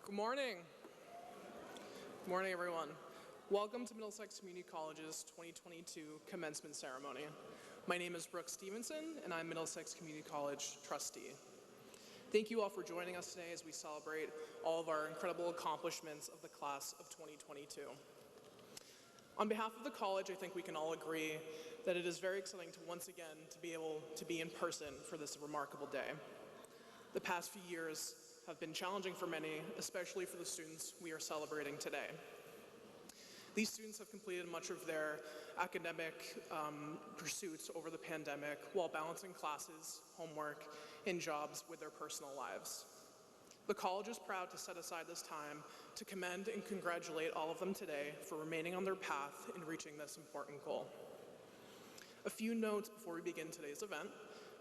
Good morning. Good morning, everyone. Welcome to Middlesex Community College's 2022 Commencement Ceremony. My name is Brooke Stevenson, and I'm Middlesex Community College trustee. Thank you all for joining us today as we celebrate all of our incredible accomplishments of the class of 2022. On behalf of the college, I think we can all agree that it is very exciting to once again to be able to be in person for this remarkable day. The past few years have been challenging for many, especially for the students we are celebrating today. These students have completed much of their academic pursuits over the pandemic while balancing classes, homework, and jobs with their personal lives. The college is proud to set aside this time to commend and congratulate all of them today for remaining on their path in reaching this important goal. A few notes before we begin today's event.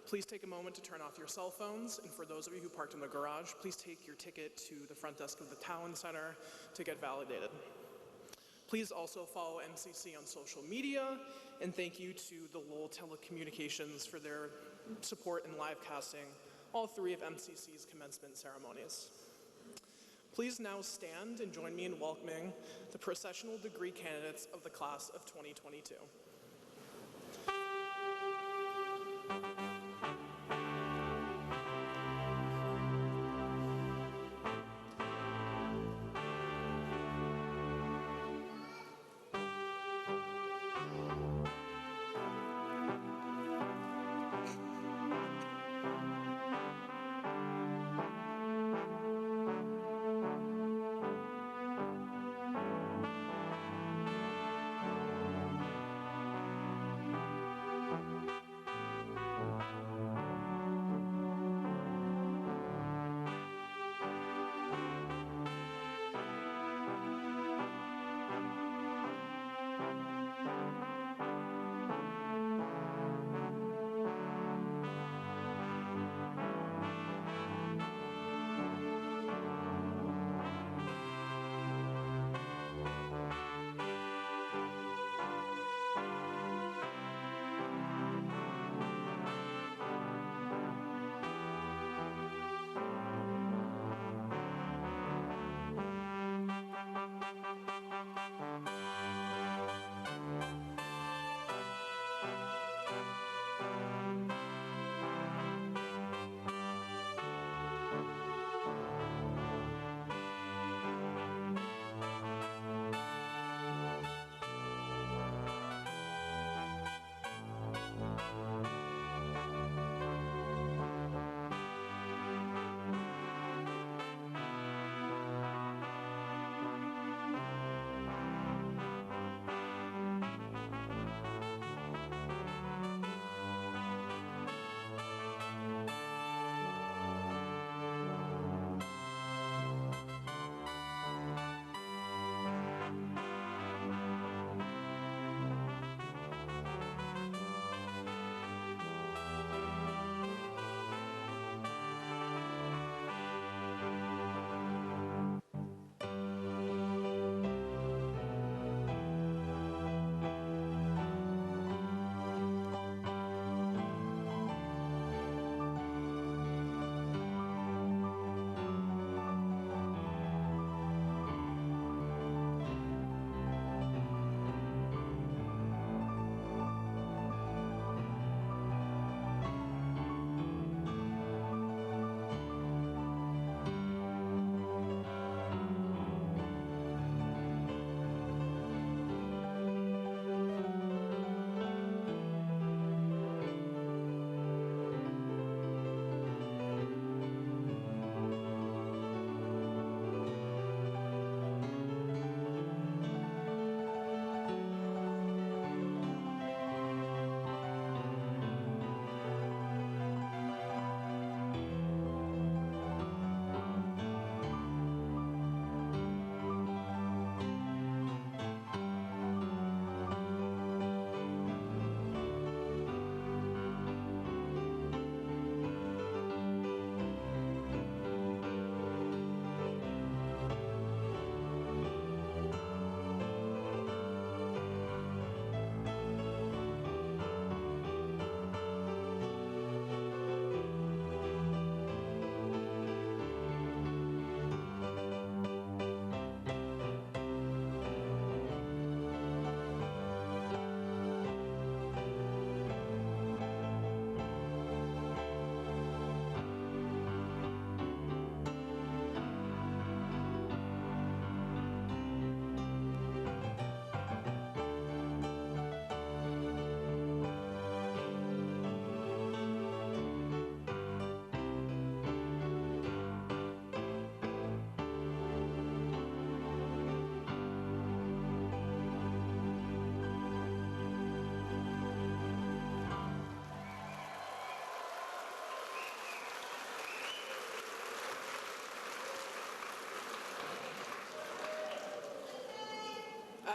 Please take a moment to turn off your cell phones, and for those of you who parked in the garage, please take your ticket to the front desk of the Talon Center to get validated. Please also follow MCC on social media, and thank you to the Lowell Telecommunications for their support in live casting all three of MCC's commencement ceremonies. Please now stand and join me in welcoming the processional degree candidates of the class of 2022.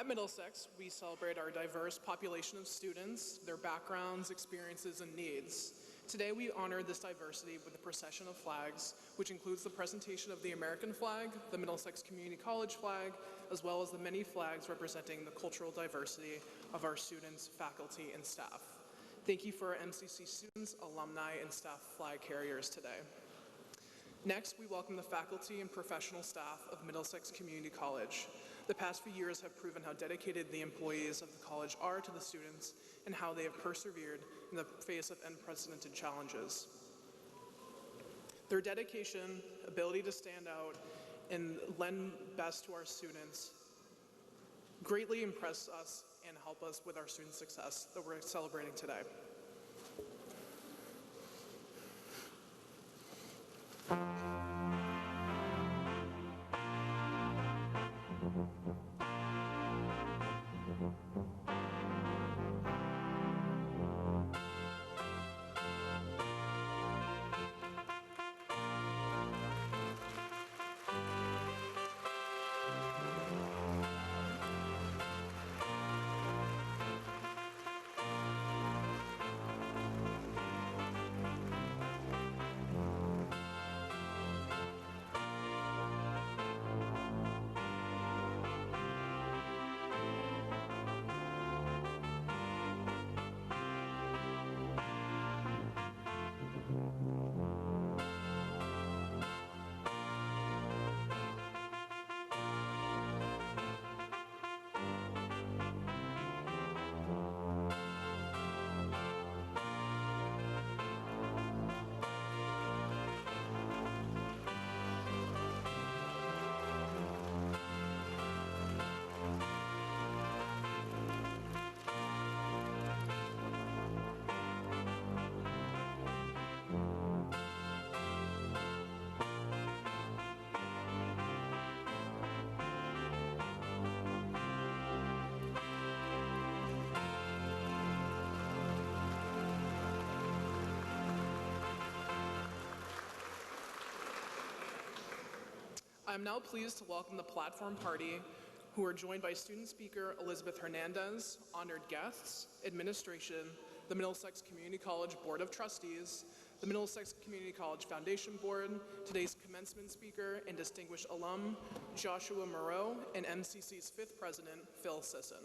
At Middlesex, we celebrate our diverse population of students, their backgrounds, experiences, and needs. Today, we honor this diversity with the procession of flags, which includes the presentation of the American flag, the Middlesex Community College flag, as well as the many flags representing the cultural diversity of our students, faculty, and staff. Thank you for our MCC students, alumni, and staff flag carriers today. Next, we welcome the faculty and professional staff of Middlesex Community College. The past few years have proven how dedicated the employees of the college are to the students and how they have persevered in the face of unprecedented challenges. Their dedication, ability to stand out, and lend best to our students greatly impress us and help us with our student success that we're celebrating today. I'm now pleased to welcome the platform party, who are joined by student speaker Elizabeth Hernandez, honored guests, administration, the Middlesex Community College Board of Trustees, the Middlesex Community College Foundation Board, today's commencement speaker and distinguished alum, Joshua Monroe, and MCC's fifth president, Phil Sisson.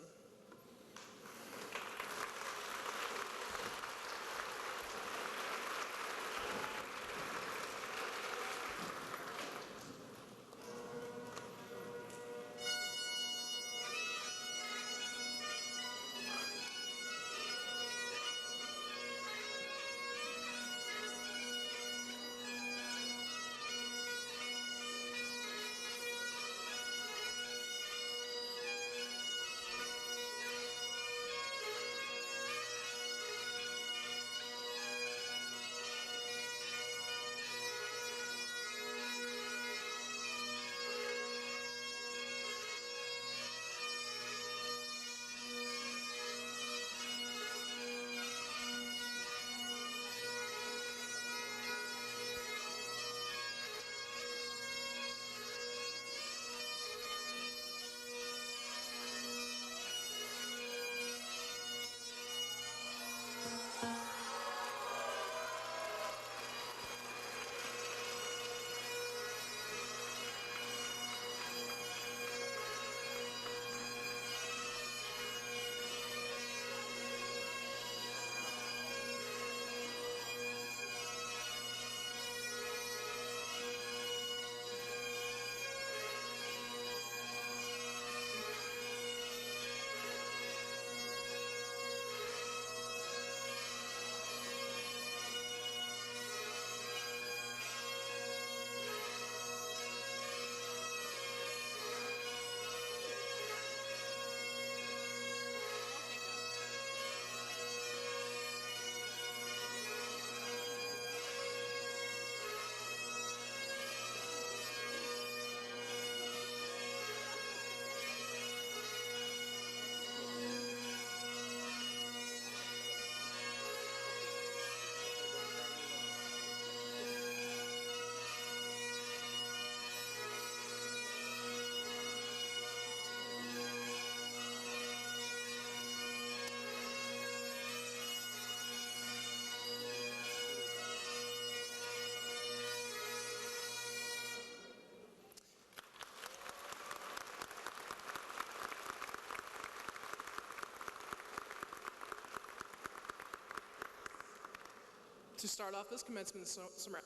To start off this commencement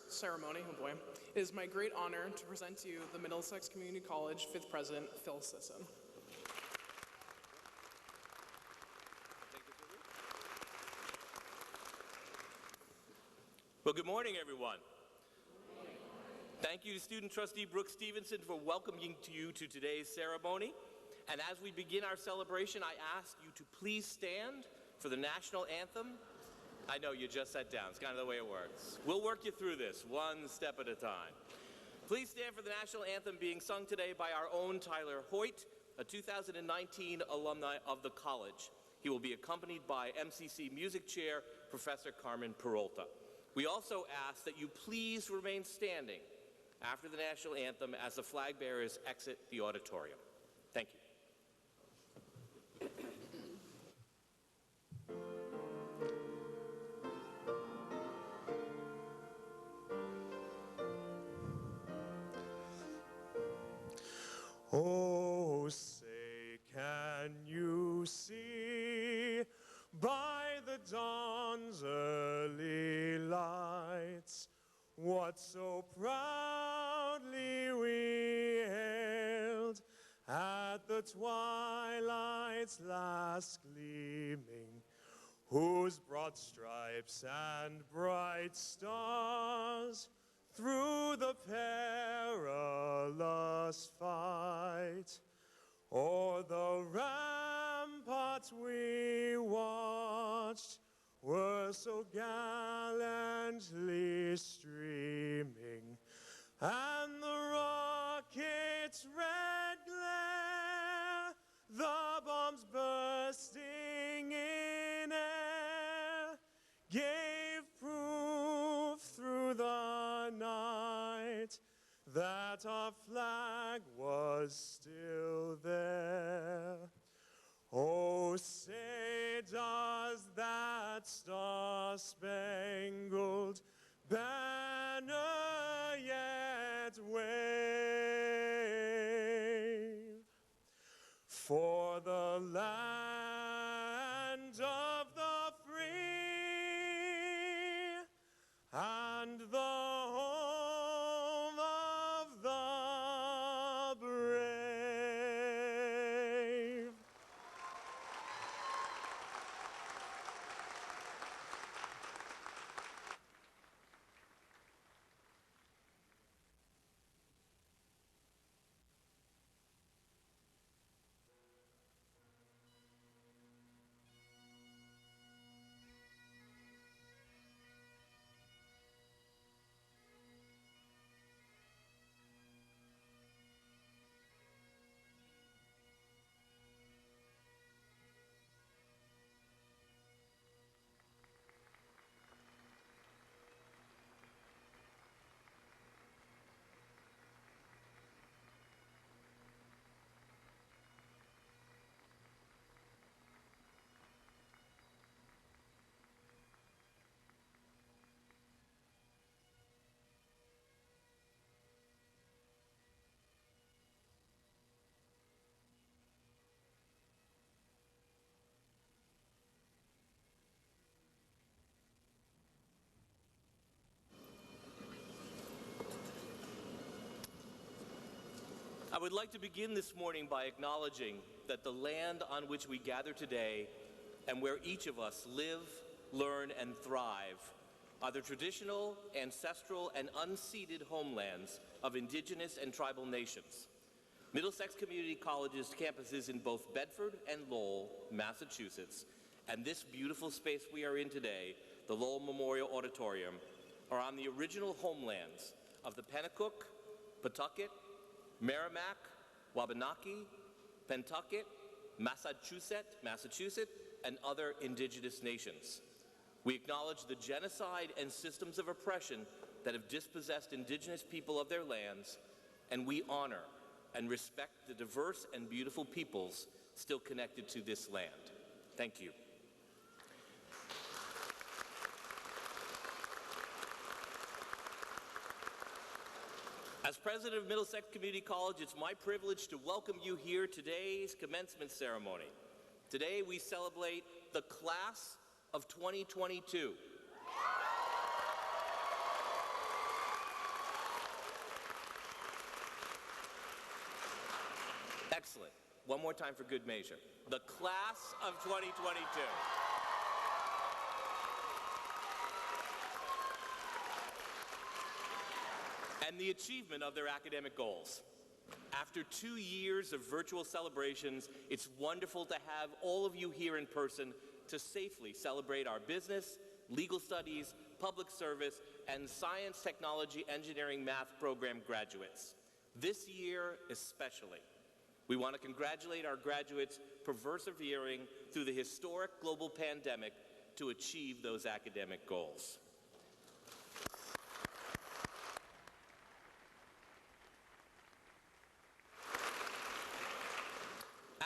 ceremony, oh boy, it is my great honor to present to you the Middlesex Community College 5th President, Phil Sisson. Well, good morning, everyone. Thank you to Student Trustee Brooke Stevenson for welcoming you to today's ceremony. And as we begin our celebration, I ask you to please stand for the National Anthem. I know you just sat down. It's kind of the way it works. We'll work you through this one step at a time. Please stand for the National Anthem being sung today by our own Tyler Hoyt, a 2019 alumni of the college. He will be accompanied by MCC Music Chair, Professor Carmen Peralta. We also ask that you please remain standing after the National Anthem as the flag bearers exit the auditorium. Thank you. Oh, say, can you see by the dawn's early lights what so proudly we hailed at the twilight's last gleaming, whose broad stripes and bright stars through the perilous fight o'er the ramparts we watched were so gallantly streaming, and the rocket's red glare, the bombs bursting in air, gave proof through the night that our flag was still there. Oh, say, does that star-spangled banner yet wave for the land of the free and the home of the brave? I would like to begin this morning by acknowledging that the land on which we gather today and where each of us live, learn, and thrive are the traditional, ancestral, and unceded homelands of indigenous and tribal nations. Middlesex Community College's campuses in both Bedford and Lowell, Massachusetts, and this beautiful space we are in today, the Lowell Memorial Auditorium, are on the original homelands of the Pennacook, Pawtucket, Merrimack, Wabanaki, Pentucket, Massachusetts, and other indigenous nations. We acknowledge the genocide and systems of oppression that have dispossessed indigenous people of their lands, and we honor and respect the diverse and beautiful peoples still connected to this land. Thank you. As president of Middlesex Community College, it's my privilege to welcome you here to today's commencement ceremony. Today we celebrate the class of 2022. Excellent. One more time for good measure. The class of 2022. And the achievement of their academic goals. After 2 years of virtual celebrations, it's wonderful to have all of you here in person to safely celebrate our business, legal studies, public service, and science, technology, engineering, math program graduates. This year especially, we want to congratulate our graduates persevering through the historic global pandemic to achieve those academic goals.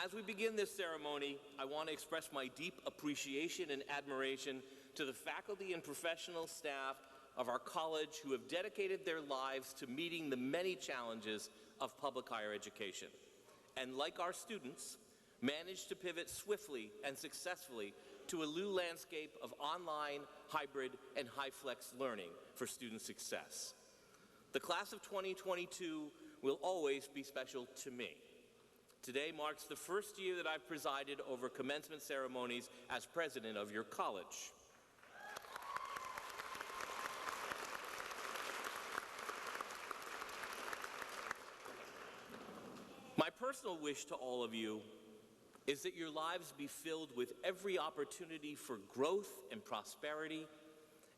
As we begin this ceremony, I want to express my deep appreciation and admiration to the faculty and professional staff of our college who have dedicated their lives to meeting the many challenges of public higher education. And like our students, managed to pivot swiftly and successfully to a new landscape of online, hybrid, and high-flex learning for student success. The class of 2022 will always be special to me. Today marks the first year that I've presided over commencement ceremonies as president of your college. My personal wish to all of you is that your lives be filled with every opportunity for growth and prosperity,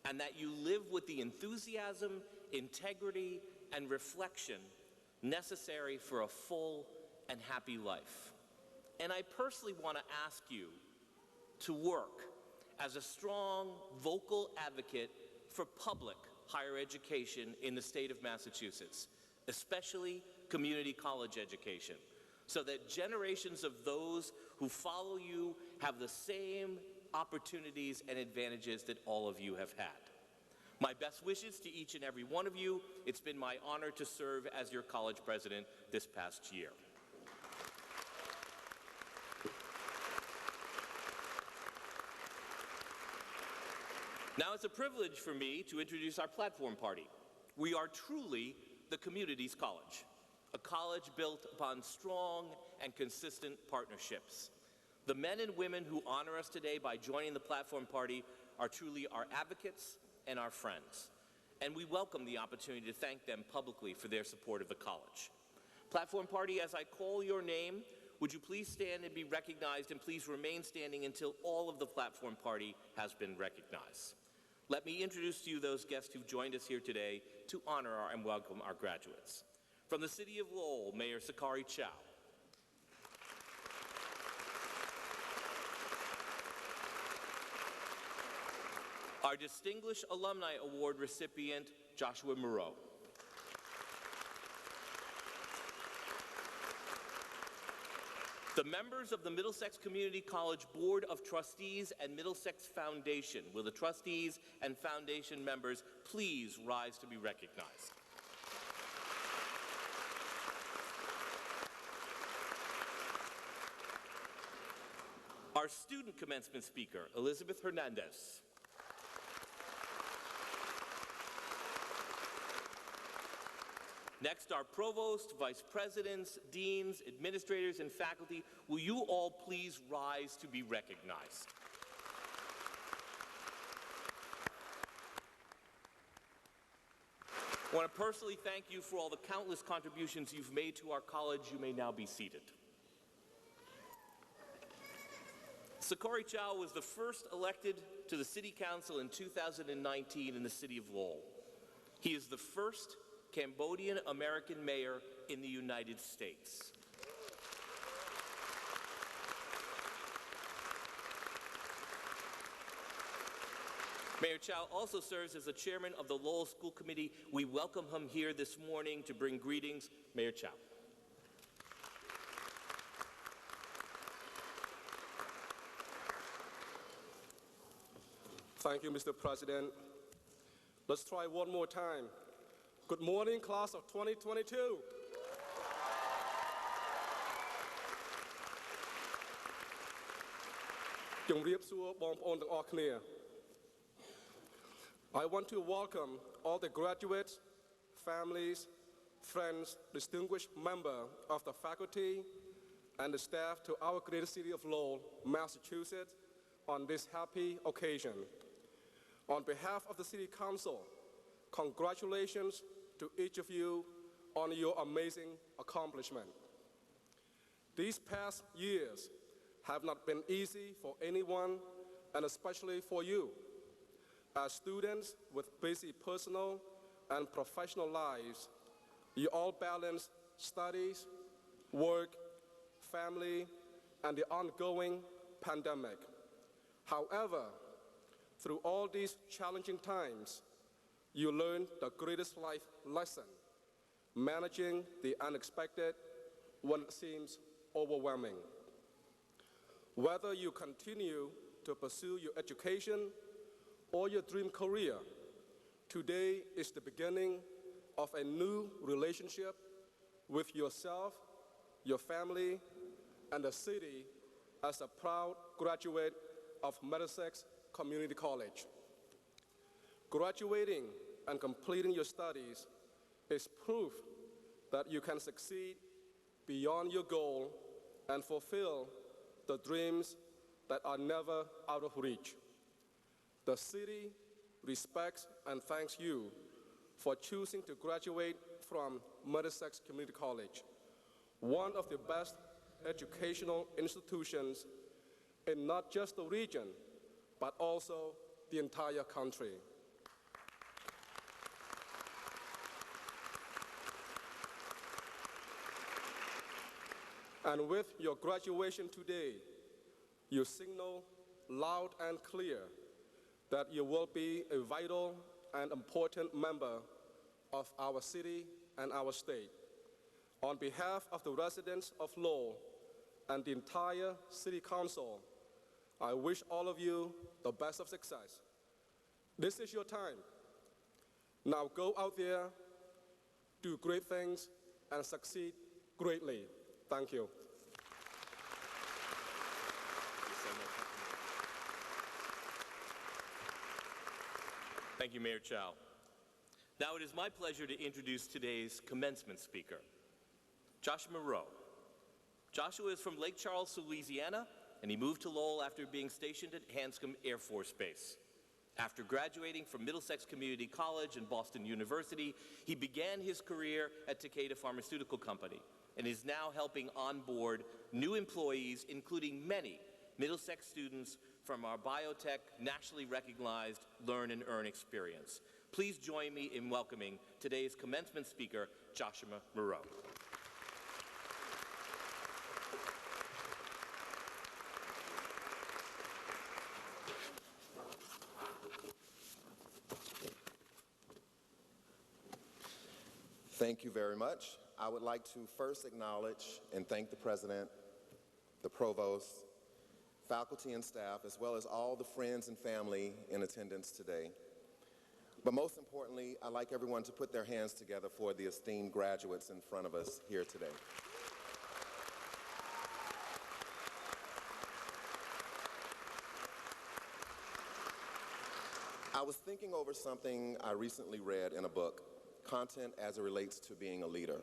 and that you live with the enthusiasm, integrity, and reflection necessary for a full and happy life. And I personally want to ask you to work as a strong, vocal advocate for public higher education in the state of Massachusetts, especially community college education, so that generations of those who follow you have the same opportunities and advantages that all of you have had. My best wishes to each and every one of you. It's been my honor to serve as your college president this past year. Now it's a privilege for me to introduce our platform party. We are truly the community's college, a college built upon strong and consistent partnerships. The men and women who honor us today by joining the platform party are truly our advocates and our friends, and we welcome the opportunity to thank them publicly for their support of the college. Platform party, as I call your name, would you please stand and be recognized, and please remain standing until all of the platform party has been recognized. Let me introduce to you those guests who've joined us here today to honor and welcome our graduates. From the City of Lowell, Mayor Sakari Chow. Our Distinguished Alumni Award recipient, Joshua Monroe. The members of the Middlesex Community College Board of Trustees and Middlesex Foundation. Will the trustees and foundation members please rise to be recognized? Our student commencement speaker, Elizabeth Hernandez. Next, our provost, vice presidents, deans, administrators, and faculty. Will you all please rise to be recognized? I want to personally thank you for all the countless contributions you've made to our college. You may now be seated. Sakari Chow was the first elected to the City Council in 2019 in the City of Lowell. He is the first Cambodian American mayor in the United States. Mayor Chow also serves as the chairman of the Lowell School Committee. We welcome him here this morning to bring greetings. Mayor Chow. Thank you, Mr. President. Let's try one more time. Good morning, class of 2022. I want to welcome all the graduates, families, friends, distinguished members of the faculty, and the staff to our great city of Lowell, Massachusetts, on this happy occasion. On behalf of the City Council, congratulations to each of you on your amazing accomplishment. These past years have not been easy for anyone, and especially for you. As students with busy personal and professional lives, you all balance studies, work, family, and the ongoing pandemic. However, through all these challenging times, you learn the greatest life lesson, managing the unexpected when it seems overwhelming. Whether you continue to pursue your education or your dream career, today is the beginning of a new relationship with yourself, your family, and the city as a proud graduate of Middlesex Community College. Graduating and completing your studies is proof that you can succeed beyond your goal and fulfill the dreams that are never out of reach. The city respects and thanks you for choosing to graduate from Middlesex Community College, one of the best educational institutions in not just the region, but also the entire country. And with your graduation today, you signal loud and clear that you will be a vital and important member of our city and our state. On behalf of the residents of Lowell and the entire City Council, I wish all of you the best of success. This is your time. Now go out there, do great things, and succeed greatly. Thank you. Thank you, Mayor Chow. Now it is my pleasure to introduce today's commencement speaker, Joshua Monroe. Joshua is from Lake Charles, Louisiana, and he moved to Lowell after being stationed at Hanscom Air Force Base. After graduating from Middlesex Community College and Boston University, he began his career at Takeda Pharmaceutical Company and is now helping onboard new employees, including many Middlesex students from our biotech nationally recognized Learn and Earn experience. Please join me in welcoming today's commencement speaker, Joshua Monroe. Thank you very much. I would like to first acknowledge and thank the President, the Provost, faculty and staff, as well as all the friends and family in attendance today. But most importantly, I'd like everyone to put their hands together for the esteemed graduates in front of us here today. I was thinking over something I recently read in a book, Content as it Relates to Being a Leader.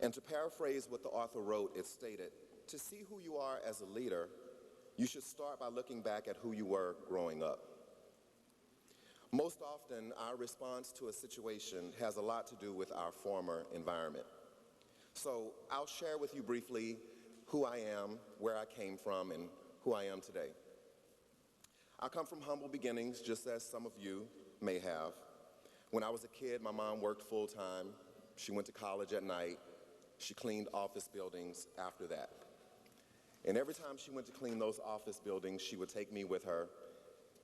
And to paraphrase what the author wrote, it stated, to see who you are as a leader, you should start by looking back at who you were growing up. Most often, our response to a situation has a lot to do with our former environment. So I'll share with you briefly who I am, where I came from, and who I am today. I come from humble beginnings, just as some of you may have. When I was a kid, my mom worked full-time. She went to college at night. She cleaned office buildings after that. And every time she went to clean those office buildings, she would take me with her,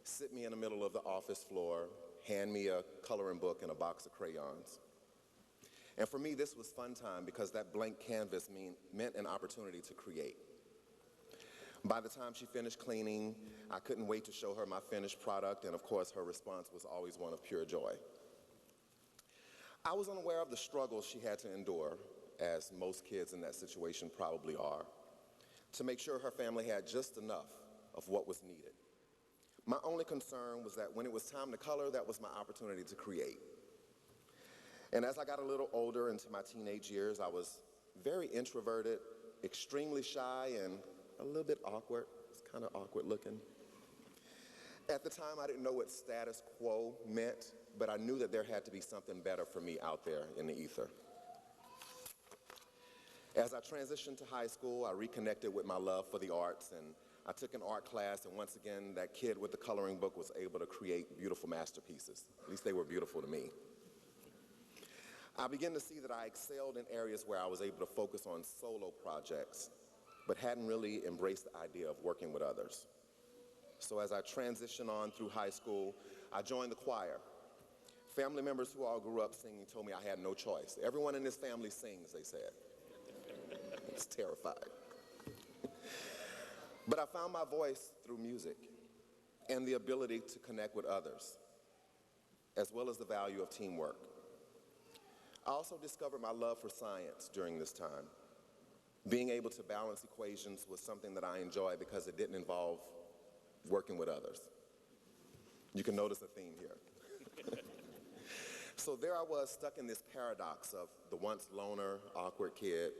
sit me in the middle of the office floor, hand me a coloring book and a box of crayons. And for me, this was fun time because that blank canvas meant an opportunity to create. By the time she finished cleaning, I couldn't wait to show her my finished product, and of course, her response was always one of pure joy. I was unaware of the struggles she had to endure, as most kids in that situation probably are, to make sure her family had just enough of what was needed. My only concern was that when it was time to color, that was my opportunity to create. And as I got a little older into my teenage years, I was very introverted, extremely shy and a little bit awkward. It's kind of awkward looking. At the time, I didn't know what status quo meant, but I knew that there had to be something better for me out there in the ether. As I transitioned to high school, I reconnected with my love for the arts, and I took an art class, and once again, that kid with the coloring book was able to create beautiful masterpieces. At least they were beautiful to me. I began to see that I excelled in areas where I was able to focus on solo projects, but hadn't really embraced the idea of working with others. So as I transitioned on through high school, I joined the choir. Family members who all grew up singing told me I had no choice. Everyone in this family sings, they said. I was terrified. But I found my voice through music and the ability to connect with others, as well as the value of teamwork. I also discovered my love for science during this time. Being able to balance equations was something that I enjoyed because it didn't involve working with others. You can notice a theme here. So there I was, stuck in this paradox of the once loner, awkward kid,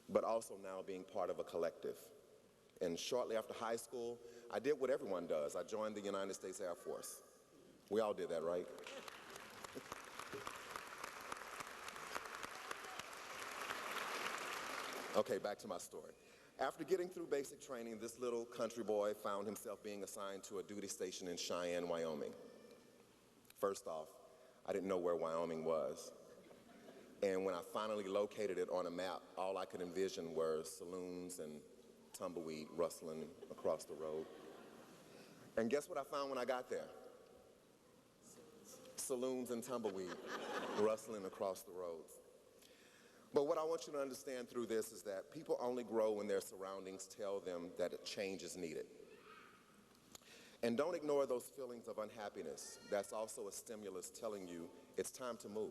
but also now being part of a collective. And shortly after high school, I did what everyone does. I joined the United States Air Force. We all did that, right? Okay, back to my story. After getting through basic training, this little country boy found himself being assigned to a duty station in Cheyenne, Wyoming. First off, I didn't know where Wyoming was. And when I finally located it on a map, all I could envision were saloons and tumbleweed rustling across the road. And guess what I found when I got there? Saloons and tumbleweed rustling across the roads. But what I want you to understand through this is that people only grow when their surroundings tell them that a change is needed. And don't ignore those feelings of unhappiness. That's also a stimulus telling you it's time to move.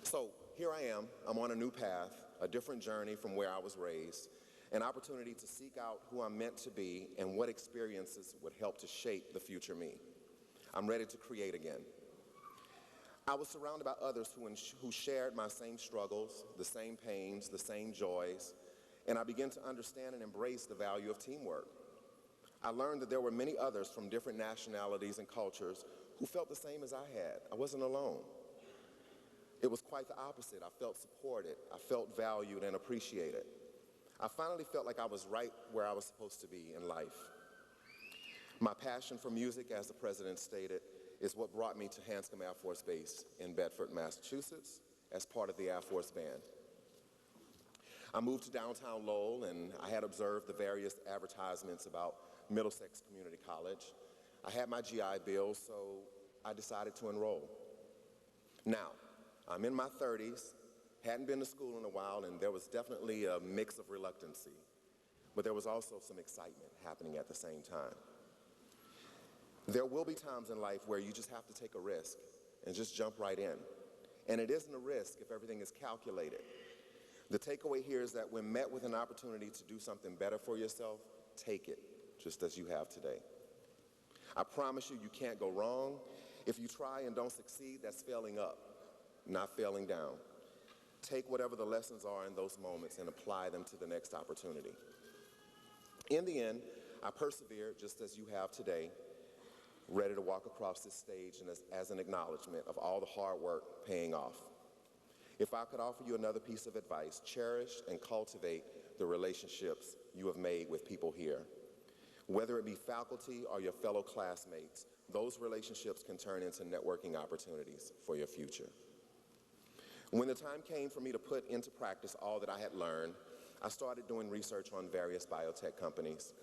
So here I am. I'm on a new path, a different journey from where I was raised, an opportunity to seek out who I'm meant to be and what experiences would help to shape the future me. I'm ready to create again. I was surrounded by others who shared my same struggles, the same pains, the same joys, and I began to understand and embrace the value of teamwork. I learned that there were many others from different nationalities and cultures who felt the same as I had. I wasn't alone. It was quite the opposite. I felt supported. I felt valued and appreciated. I finally felt like I was right where I was supposed to be in life. My passion for music, as the president stated, is what brought me to Hanscom Air Force Base in Bedford, Massachusetts, as part of the Air Force Band. I moved to downtown Lowell, and I had observed the various advertisements about Middlesex Community College. I had my GI Bill, so I decided to enroll. Now, I'm in my 30s, hadn't been to school in a while, and there was definitely a mix of reluctancy, but there was also some excitement happening at the same time. There will be times in life where you just have to take a risk and just jump right in. And it isn't a risk if everything is calculated. The takeaway here is that when met with an opportunity to do something better for yourself, take it, just as you have today. I promise you, you can't go wrong. If you try and don't succeed, that's failing up, not failing down. Take whatever the lessons are in those moments and apply them to the next opportunity. In the end, I persevered just as you have today, ready to walk across this stage and as an acknowledgement of all the hard work paying off. If I could offer you another piece of advice, cherish and cultivate the relationships you have made with people here. Whether it be faculty or your fellow classmates, those relationships can turn into networking opportunities for your future. When the time came for me to put into practice all that I had learned, I started doing research on various biotech companies.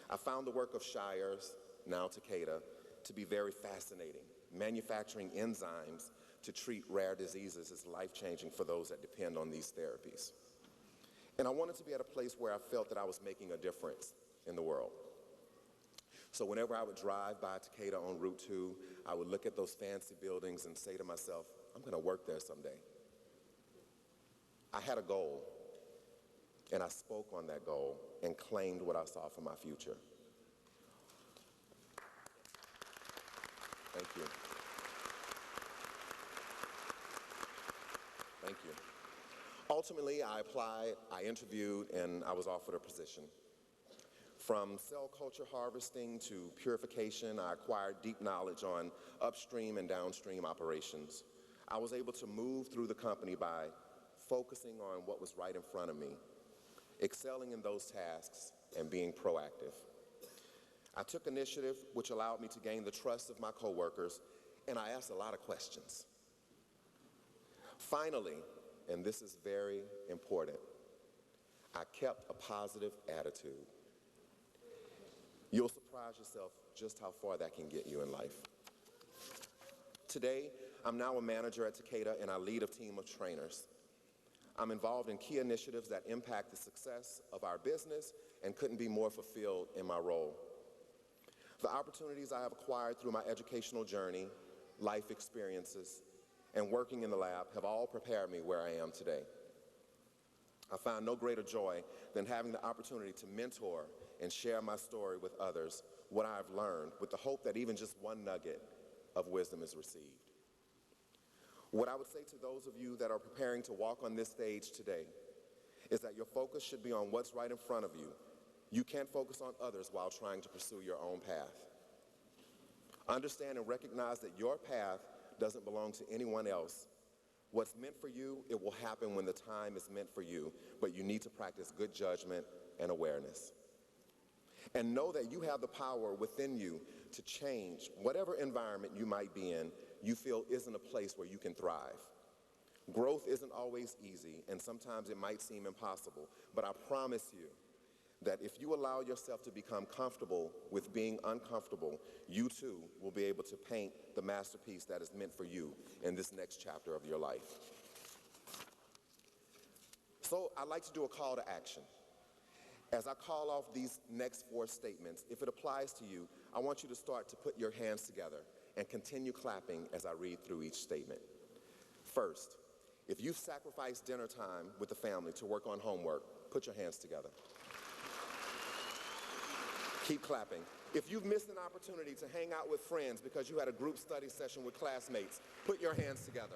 I found the work of Shires, now Takeda, to be very fascinating. Manufacturing enzymes to treat rare diseases is life-changing for those that depend on these therapies. And I wanted to be at a place where I felt that I was making a difference in the world. So whenever I would drive by Takeda on Route 2, I would look at those fancy buildings and say to myself, I'm going to work there someday. I had a goal, and I spoke on that goal and claimed what I saw for my future. Thank you. Thank you. Ultimately, I applied, I interviewed, and I was offered a position. From cell culture harvesting to purification, I acquired deep knowledge on upstream and downstream operations. I was able to move through the company by focusing on what was right in front of me, excelling in those tasks, and being proactive. I took initiative, which allowed me to gain the trust of my coworkers, and I asked a lot of questions. Finally, and this is very important, I kept a positive attitude. You'll surprise yourself just how far that can get you in life. Today, I'm now a manager at Takeda, and I lead a team of trainers. I'm involved in key initiatives that impact the success of our business and couldn't be more fulfilled in my role. The opportunities I have acquired through my educational journey, life experiences, and working in the lab have all prepared me where I am today. I find no greater joy than having the opportunity to mentor and share my story with others, what I've learned, with the hope that even just one nugget of wisdom is received. What I would say to those of you that are preparing to walk on this stage today is that your focus should be on what's right in front of you. You can't focus on others while trying to pursue your own path. Understand and recognize that your path doesn't belong to anyone else. What's meant for you, it will happen when the time is meant for you, but you need to practice good judgment and awareness. And know that you have the power within you to change whatever environment you might be in you feel isn't a place where you can thrive. Growth isn't always easy, and sometimes it might seem impossible, but I promise you that if you allow yourself to become comfortable with being uncomfortable, you too will be able to paint the masterpiece that is meant for you in this next chapter of your life. So I'd like to do a call to action. As I call off these next 4 statements, if it applies to you, I want you to start to put your hands together and continue clapping as I read through each statement. First, if you've sacrificed dinner time with the family to work on homework, put your hands together. Keep clapping. If you've missed an opportunity to hang out with friends because you had a group study session with classmates, put your hands together.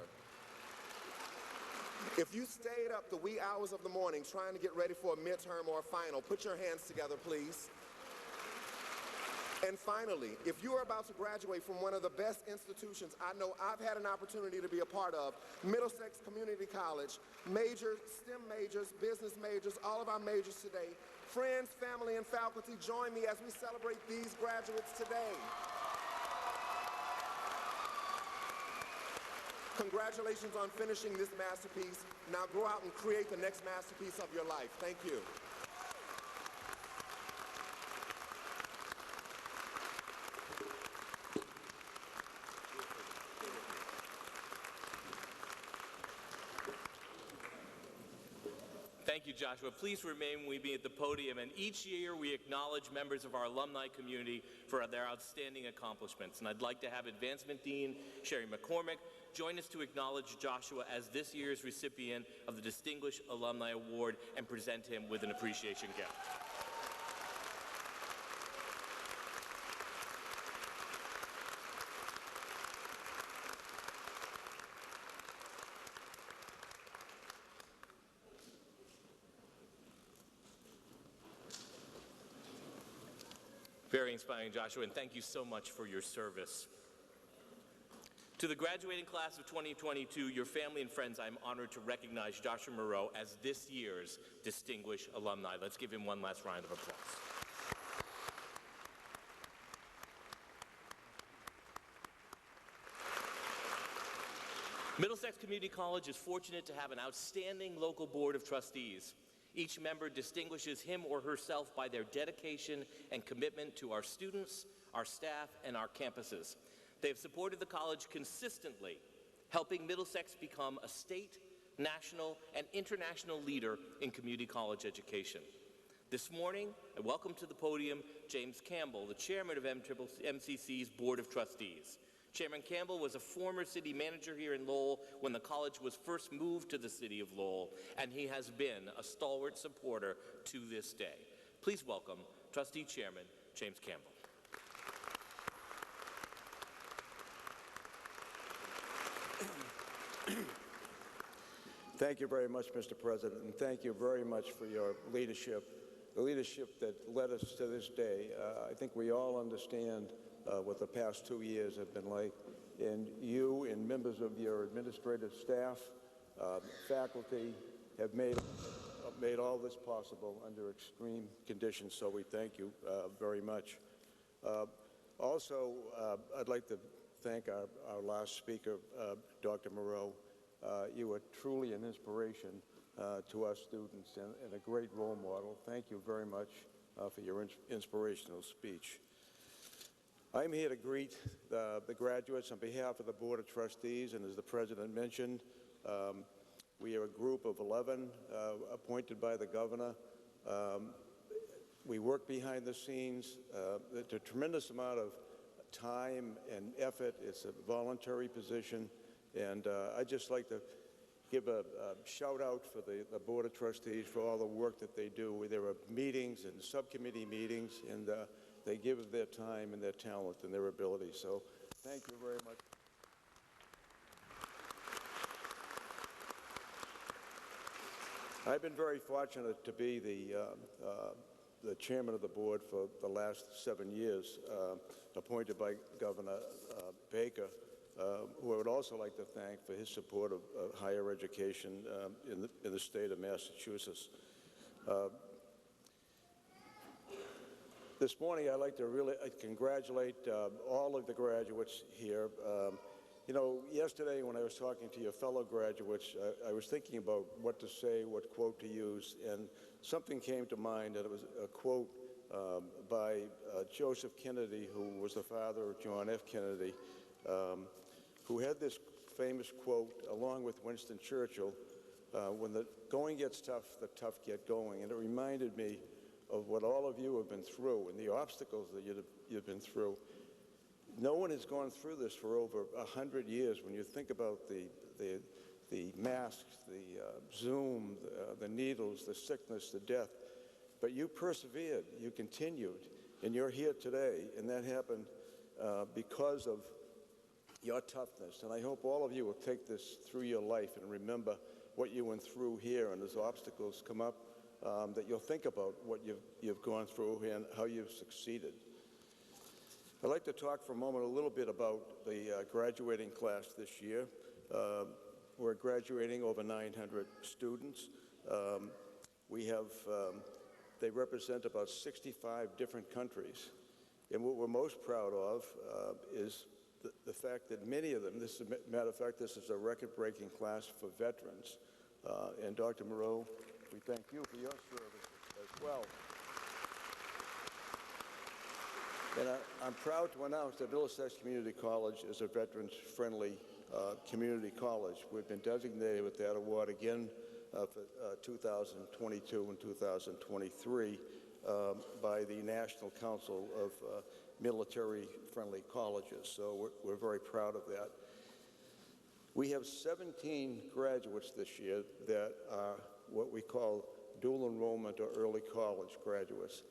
If you stayed up the wee hours of the morning trying to get ready for a midterm or a final, put your hands together, please. And finally, if you are about to graduate from one of the best institutions I know I've had an opportunity to be a part of, Middlesex Community College, majors, STEM majors, business majors, all of our majors today, friends, family, and faculty, join me as we celebrate these graduates today. Congratulations on finishing this masterpiece. Now go out and create the next masterpiece of your life. Thank you. Thank you, Joshua. Please remain with me at the podium, and each year we acknowledge members of our alumni community for their outstanding accomplishments. And I'd like to have Advancement Dean Sherry McCormick join us to acknowledge Joshua as this year's recipient of the Distinguished Alumni Award and present him with an appreciation gift. Very inspiring, Joshua, and thank you so much for your service. To the graduating class of 2022, your family and friends, I'm honored to recognize Joshua Monroe as this year's Distinguished Alumni. Let's give him one last round of applause. Middlesex Community College is fortunate to have an outstanding local board of trustees. Each member distinguishes him or herself by their dedication and commitment to our students, our staff, and our campuses. They have supported the college consistently, helping Middlesex become a state, national, and international leader in community college education. This morning, I welcome to the podium James Campbell, the chairman of MCC's Board of Trustees. Chairman Campbell was a former city manager here in Lowell when the college was first moved to the city of Lowell, and he has been a stalwart supporter to this day. Please welcome Trustee Chairman James Campbell. Thank you very much, Mr. President, and thank you very much for your leadership, the leadership that led us to this day. I think we all understand what the past 2 years have been like, and you and members of your administrative staff, faculty, have made all this possible under extreme conditions, so we thank you very much. Also, I'd like to thank our last speaker, Dr. Monroe. You are truly an inspiration to us students and a great role model. Thank you very much for your inspirational speech. I'm here to greet the graduates on behalf of the Board of Trustees, and as the President mentioned, we are a group of 11 appointed by the governor. We work behind the scenes. It's a tremendous amount of time and effort. It's a voluntary position, and I'd just like to give a shout out for the Board of Trustees for all the work that they do. There are meetings and subcommittee meetings, and they give of their time and their talent and their ability. So thank you very much. I've been very fortunate to be the chairman of the board for the last 7 years, appointed by Governor Baker, who I would also like to thank for his support of higher education in the state of Massachusetts. This morning, I'd like to really congratulate all of the graduates here. You know, yesterday when I was talking to your fellow graduates, I was thinking about what to say, what quote to use, and something came to mind, and it was a quote by Joseph Kennedy, who was the father of John F. Kennedy, who had this famous quote, along with Winston Churchill, when the going gets tough, the tough get going. And it reminded me of what all of you have been through and the obstacles that you've been through. No one has gone through this for over 100 years. When you think about the masks, the Zoom, the needles, the sickness, the death, but you persevered, you continued, and you're here today, and that happened because of your toughness. And I hope all of you will take this through your life and remember what you went through here, and as obstacles come up, that you'll think about what you've gone through and how you've succeeded. I'd like to talk for a moment a little bit about the graduating class this year. We're graduating over 900 students. They represent about 65 different countries. And what we're most proud of is the fact that many of them, matter of fact, this is a record-breaking class for veterans. And Dr. Monroe, we thank you for your service as well. And I'm proud to announce that Middlesex Community College is a veterans-friendly community college. We've been designated with that award again for 2022 and 2023 by the National Council of Military-Friendly Colleges. So we're very proud of that. We have 17 graduates this year that are what we call dual enrollment or early college graduates.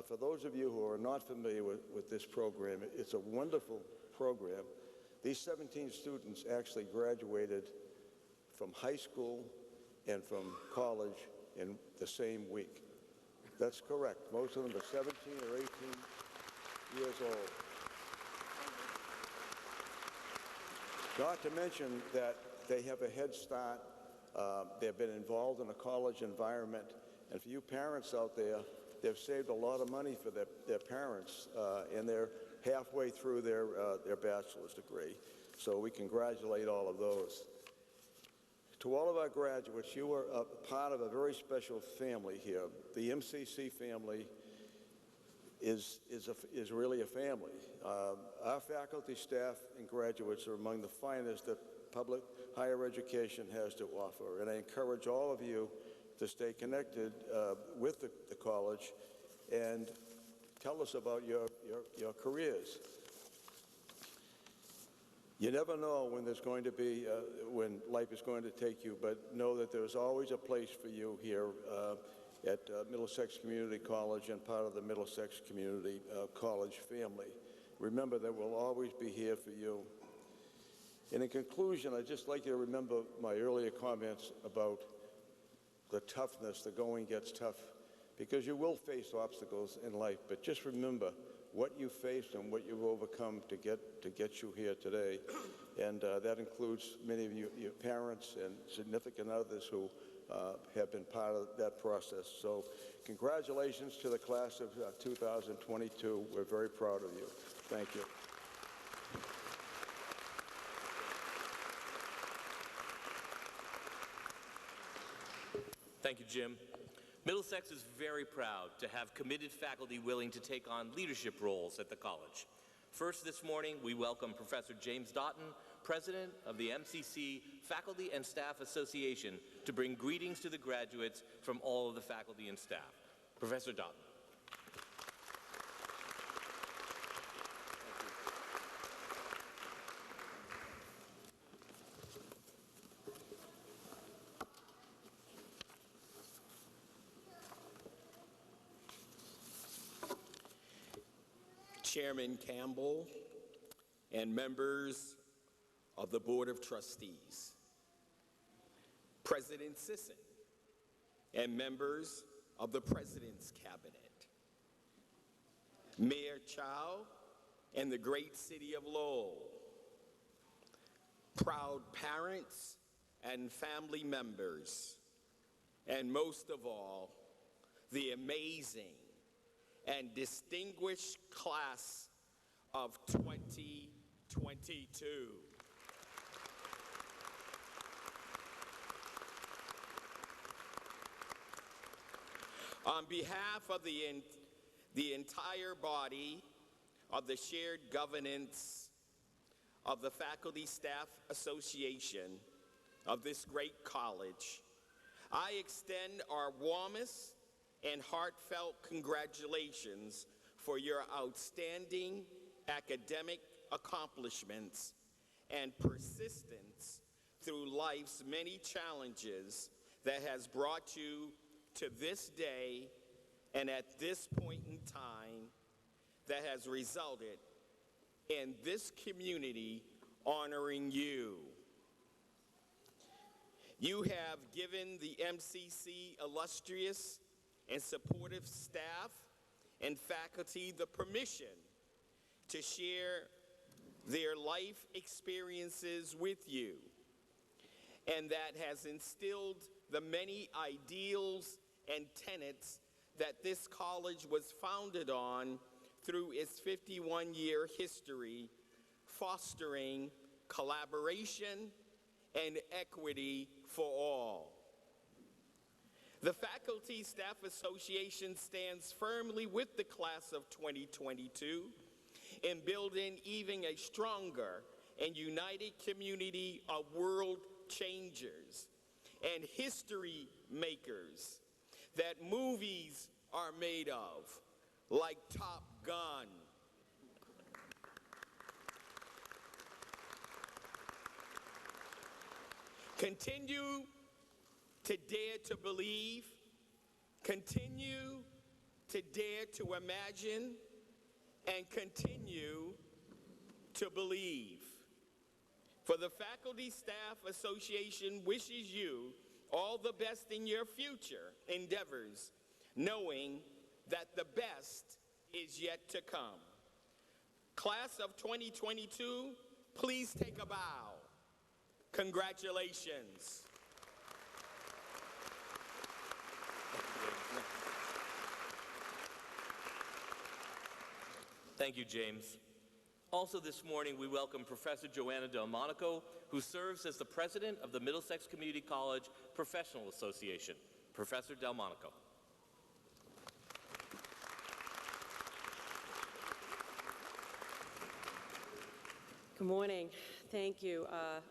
For those of you who are not familiar with this program, it's a wonderful program. These 17 students actually graduated from high school and from college in the same week. That's correct. Most of them are 17 or 18 years old. Not to mention that they have a head start. They've been involved in a college environment. And for you parents out there, they've saved a lot of money for their parents, and they're halfway through their bachelor's degree. So we congratulate all of those. To all of our graduates, you are a part of a very special family here. The MCC family is really a family. Our faculty, staff, and graduates are among the finest that public higher education has to offer, and I encourage all of you to stay connected with the college and tell us about your careers. You never know when there's going to be, when life is going to take you, but know that there's always a place for you here at Middlesex Community College and part of the Middlesex Community College family. Remember that we'll always be here for you. And in conclusion, I'd just like you to remember my earlier comments about the toughness, the going gets tough, because you will face obstacles in life, but just remember what you faced and what you've overcome to get you here today. And that includes many of you, your parents and significant others who have been part of that process. So congratulations to the class of 2022. We're very proud of you. Thank you. Thank you, Jim. Middlesex is very proud to have committed faculty willing to take on leadership roles at the college. First this morning, we welcome Professor James Doughton, President of the MCC Faculty and Staff Association, to bring greetings to the graduates from all of the faculty and staff. Professor Doughton. Chairman Campbell and members of the Board of Trustees, President Sisson and members of the President's Cabinet, Mayor Chow and the great city of Lowell, proud parents and family members, and most of all, the amazing and distinguished class of 2022. On behalf of the entire body of the shared governance of the Faculty Staff Association of this great college, I extend our warmest and heartfelt congratulations for your outstanding academic accomplishments and persistence through life's many challenges that has brought you to this day and at this point in time that has resulted in this community honoring you. You have given the MCC illustrious and supportive staff and faculty the permission to share their life experiences with you, and that has instilled the many ideals and tenets that this college was founded on through its 51-year history, fostering collaboration and equity for all. The Faculty Staff Association stands firmly with the class of 2022 in building even a stronger and united community of world changers and history makers that movies are made of, like Top Gun. Continue to dare to believe, continue to dare to imagine, and continue to believe. For the Faculty Staff Association wishes you all the best in your future endeavors, knowing that the best is yet to come. Class of 2022, please take a bow. Congratulations. Thank you, James. Also this morning, we welcome Professor Joanna Delmonico, who serves as the president of the Middlesex Community College Professional Association. Professor Delmonico. Good morning. Thank you.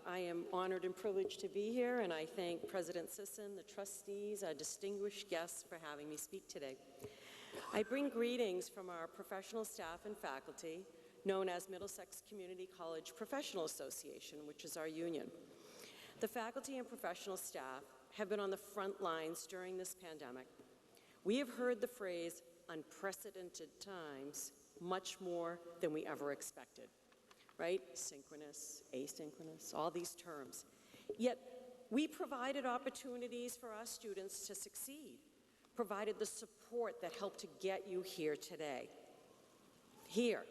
I am honored and privileged to be here, and I thank President Sisson, the trustees, our distinguished guests for having me speak today. I bring greetings from our professional staff and faculty, known as Middlesex Community College Professional Association, which is our union. The faculty and professional staff have been on the front lines during this pandemic. We have heard the phrase unprecedented times much more than we ever expected. right? Synchronous, asynchronous, all these terms. Yet, we provided opportunities for our students to succeed, provided the support that helped to get you here today. Here,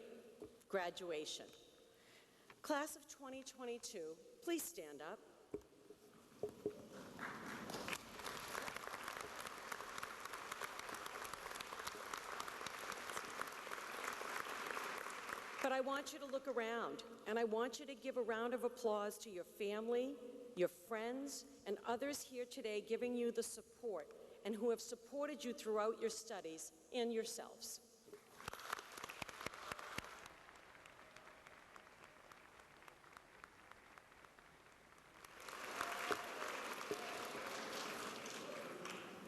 graduation. Class of 2022, please stand up. But I want you to look around, and I want you to give a round of applause to your family, your friends, and others here today giving you the support and who have supported you throughout your studies and yourselves.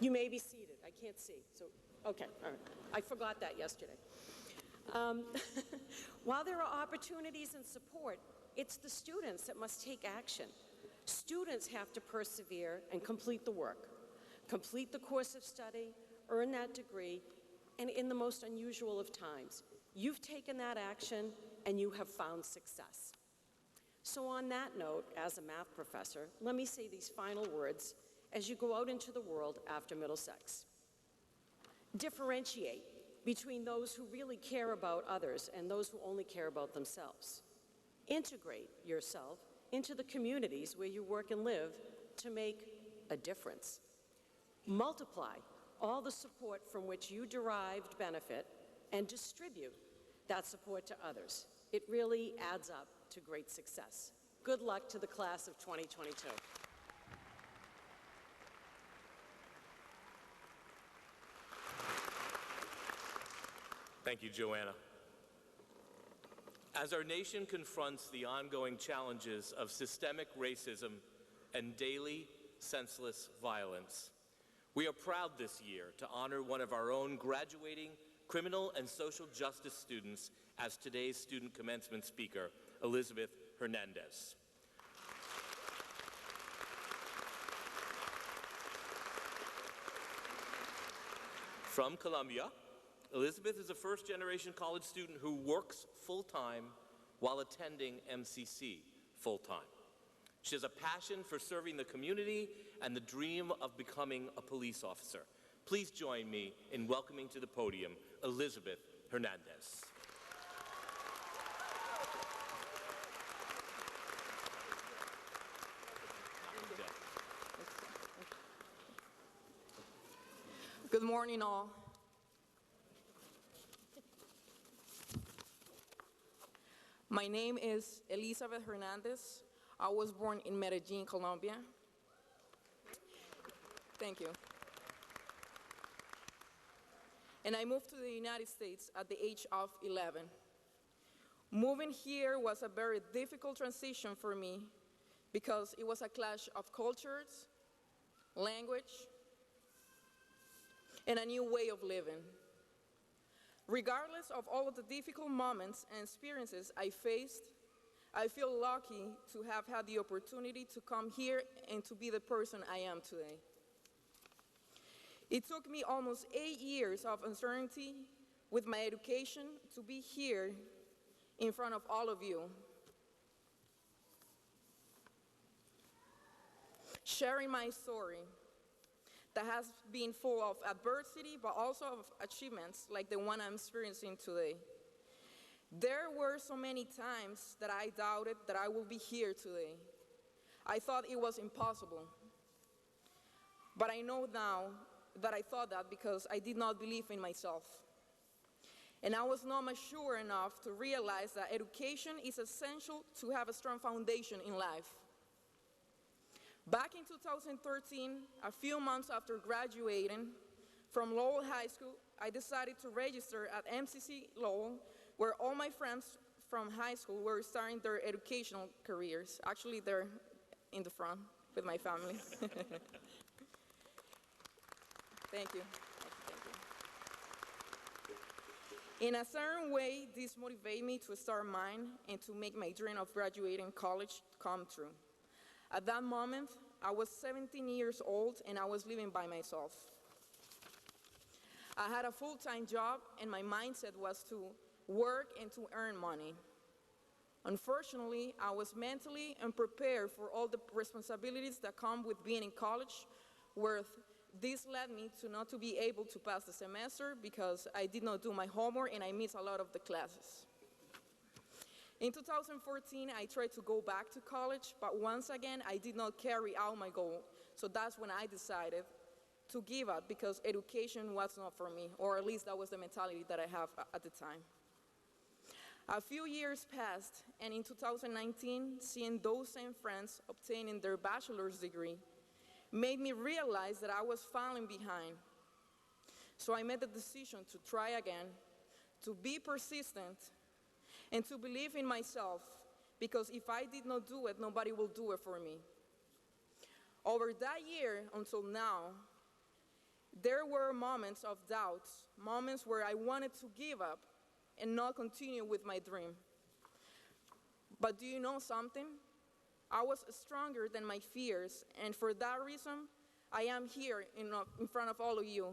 You may be seated. I can't see. So, okay, all right. I forgot that yesterday. While there are opportunities and support, it's the students that must take action. Students have to persevere and complete the work, complete the course of study, earn that degree, and in the most unusual of times, you've taken that action and you have found success. So on that note, as a math professor, let me say these final words as you go out into the world after Middlesex. Differentiate between those who really care about others and those who only care about themselves. Integrate yourself into the communities where you work and live to make a difference. Multiply all the support from which you derived benefit and distribute that support to others. It really adds up to great success. Good luck to the class of 2022. Thank you, Joanna. As our nation confronts the ongoing challenges of systemic racism and daily senseless violence, we are proud this year to honor one of our own graduating criminal and social justice students as today's student commencement speaker, Elizabeth Hernandez. From Colombia, Elizabeth is a first-generation college student who works full-time while attending MCC full-time. She has a passion for serving the community and the dream of becoming a police officer. Please join me in welcoming to the podium Elizabeth Hernandez. Good morning, all. My name is Elizabeth Hernandez. I was born in Medellin, Colombia. Thank you. And I moved to the United States at the age of 11. Moving here was a very difficult transition for me because it was a clash of cultures, language, and a new way of living. Regardless of all of the difficult moments and experiences I faced, I feel lucky to have had the opportunity to come here and to be the person I am today. It took me almost 8 years of uncertainty with my education to be here in front of all of you, sharing my story that has been full of adversity, but also of achievements like the one I'm experiencing today. There were so many times that I doubted that I would be here today. I thought it was impossible. But I know now that I thought that because I did not believe in myself. And I was not mature enough to realize that education is essential to have a strong foundation in life. Back in 2013, a few months after graduating from Lowell High School, I decided to register at MCC Lowell, where all my friends from high school were starting their educational careers. Actually, they're in the front with my family. Thank you. In a certain way, this motivated me to start mine and to make my dream of graduating college come true. At that moment, I was 17 years old and I was living by myself. I had a full-time job and my mindset was to work and to earn money. Unfortunately, I was mentally unprepared for all the responsibilities that come with being in college, where this led me to not to be able to pass the semester because I did not do my homework and I missed a lot of the classes. In 2014, I tried to go back to college, but once again, I did not carry out my goal. So that's when I decided to give up because education was not for me, or at least that was the mentality that I have at the time. A few years passed, and in 2019, seeing those same friends obtaining their bachelor's degree made me realize that I was falling behind. So I made the decision to try again, to be persistent, and to believe in myself, because if I did not do it, nobody will do it for me. Over that year until now, there were moments of doubts, moments where I wanted to give up and not continue with my dream. But do you know something? I was stronger than my fears, and for that reason, I am here in front of all of you.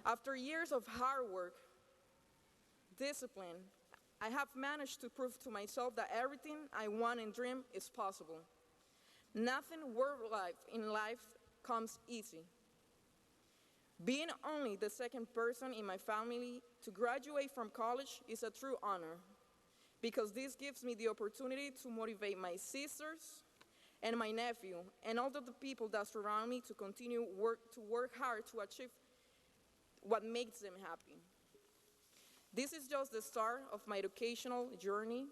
After years of hard work, discipline, I have managed to prove to myself that everything I want and dream is possible. Nothing in life comes easy. Being only the second person in my family to graduate from college is a true honor, because this gives me the opportunity to motivate my sisters and my nephew and all of the people that surround me to continue to work hard to achieve what makes them happy. This is just the start of my educational journey.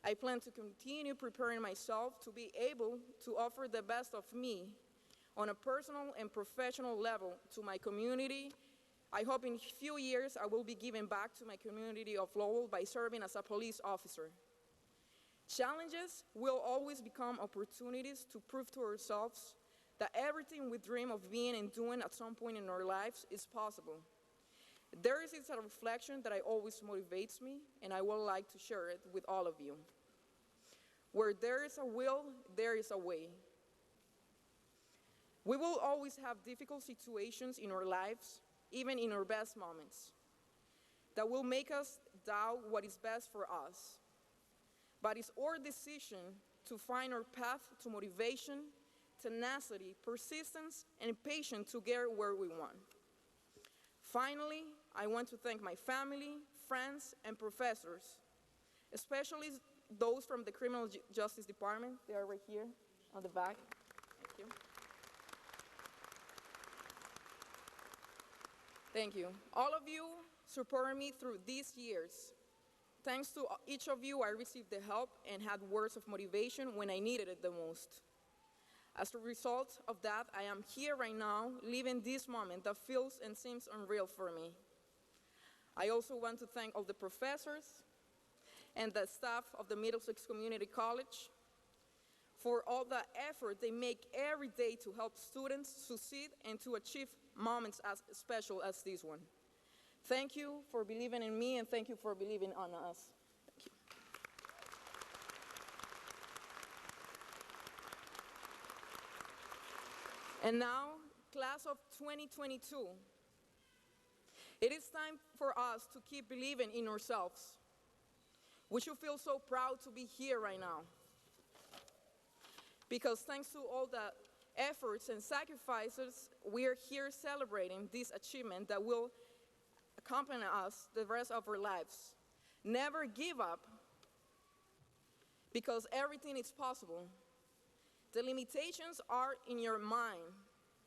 I plan to continue preparing myself to be able to offer the best of me on a personal and professional level to my community. I hope in a few years I will be giving back to my community of Lowell by serving as a police officer. Challenges will always become opportunities to prove to ourselves that everything we dream of being and doing at some point in our lives is possible. There is a reflection that always motivates me, and I would like to share it with all of you. Where there is a will, there is a way. We will always have difficult situations in our lives, even in our best moments, that will make us doubt what is best for us. But it's our decision to find our path to motivation, tenacity, persistence, and patience to get where we want. Finally, I want to thank my family, friends, and professors, especially those from the Criminal Justice Department. They are right here on the back. Thank you. Thank you. All of you supported me through these years. Thanks to each of you, I received the help and had words of motivation when I needed it the most. As a result of that, I am here right now, living this moment that feels and seems unreal for me. I also want to thank all the professors and the staff of the Middlesex Community College for all the effort they make every day to help students succeed and to achieve moments as special as this one. Thank you for believing in me, and thank you for believing on us. Thank you. And now, class of 2022, it is time for us to keep believing in ourselves. We should feel so proud to be here right now, because thanks to all the efforts and sacrifices, we are here celebrating this achievement that will accompany us the rest of our lives. Never give up, because everything is possible. The limitations are in your mind,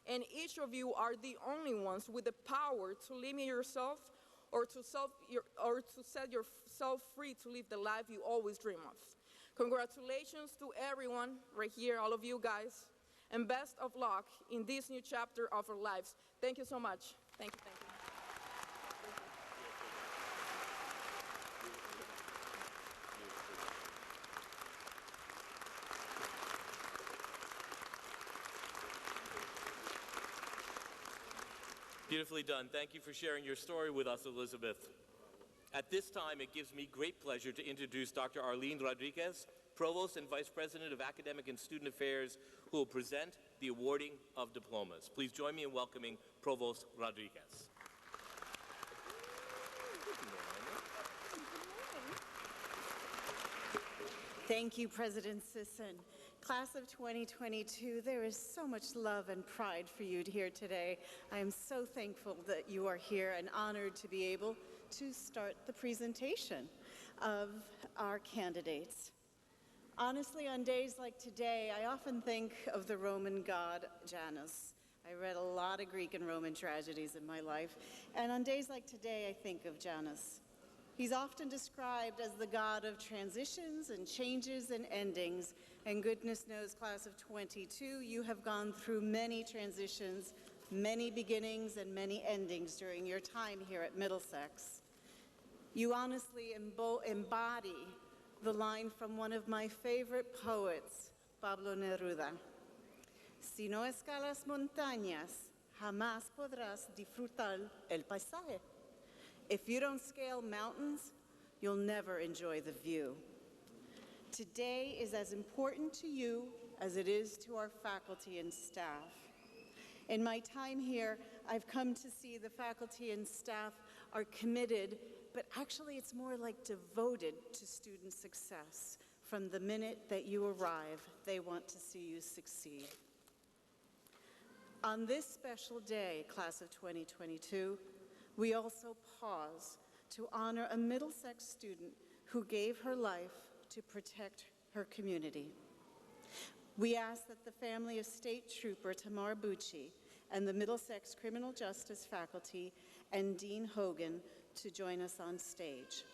and each of you are the only ones with the power to limit yourself or to set yourself free to live the life you always dream of. Congratulations to everyone right here, all of you guys, and best of luck in this new chapter of our lives. Thank you so much. Thank you, thank you. Beautifully done. Thank you for sharing your story with us, Elizabeth. At this time, it gives me great pleasure to introduce Dr. Arlene Rodriguez, Provost and Vice President of Academic and Student Affairs, who will present the awarding of diplomas. Please join me in welcoming Provost Rodriguez. Thank you, President Sisson. Class of 2022, there is so much love and pride for you here today. I am so thankful that you are here and honored to be able to start the presentation of our candidates. Honestly, on days like today, I often think of the Roman god Janus. I read a lot of Greek and Roman tragedies in my life, and on days like today, I think of Janus. He's often described as the god of transitions and changes and endings, and goodness knows, class of 22, you have gone through many transitions, many beginnings, and many endings during your time here at Middlesex. You honestly embody the line from one of my favorite poets, Pablo Neruda. Si no escalas montañas, jamás podrás disfrutar el paisaje. If you don't scale mountains, you'll never enjoy the view. Today is as important to you as it is to our faculty and staff. In my time here, I've come to see the faculty and staff are committed, but actually it's more like devoted to student success. From the minute that you arrive, they want to see you succeed. On this special day, class of 2022, we also pause to honor a Middlesex student who gave her life to protect her community. We ask that the family of State Trooper Tamar Bucci and the Middlesex Criminal Justice faculty and Dean Hogan to join us on stage.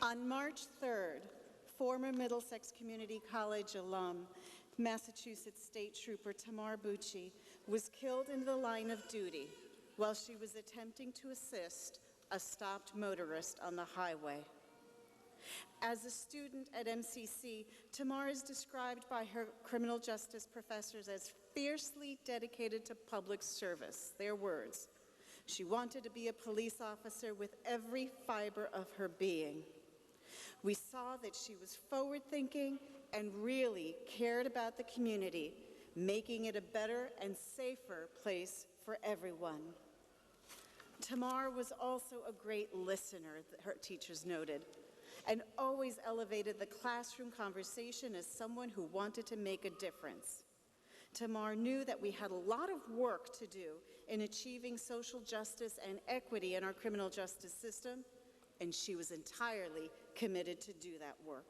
On March 3rd, former Middlesex Community College alum, Massachusetts State Trooper Tamar Bucci was killed in the line of duty while she was attempting to assist a stopped motorist on the highway. As a student at MCC, Tamar is described by her criminal justice professors as fiercely dedicated to public service. Their words. She wanted to be a police officer with every fiber of her being. We saw that she was forward-thinking and really cared about the community, making it a better and safer place for everyone. Tamar was also a great listener, her teachers noted, and always elevated the classroom conversation as someone who wanted to make a difference. Tamar knew that we had a lot of work to do in achieving social justice and equity in our criminal justice system, and she was entirely committed to do that work.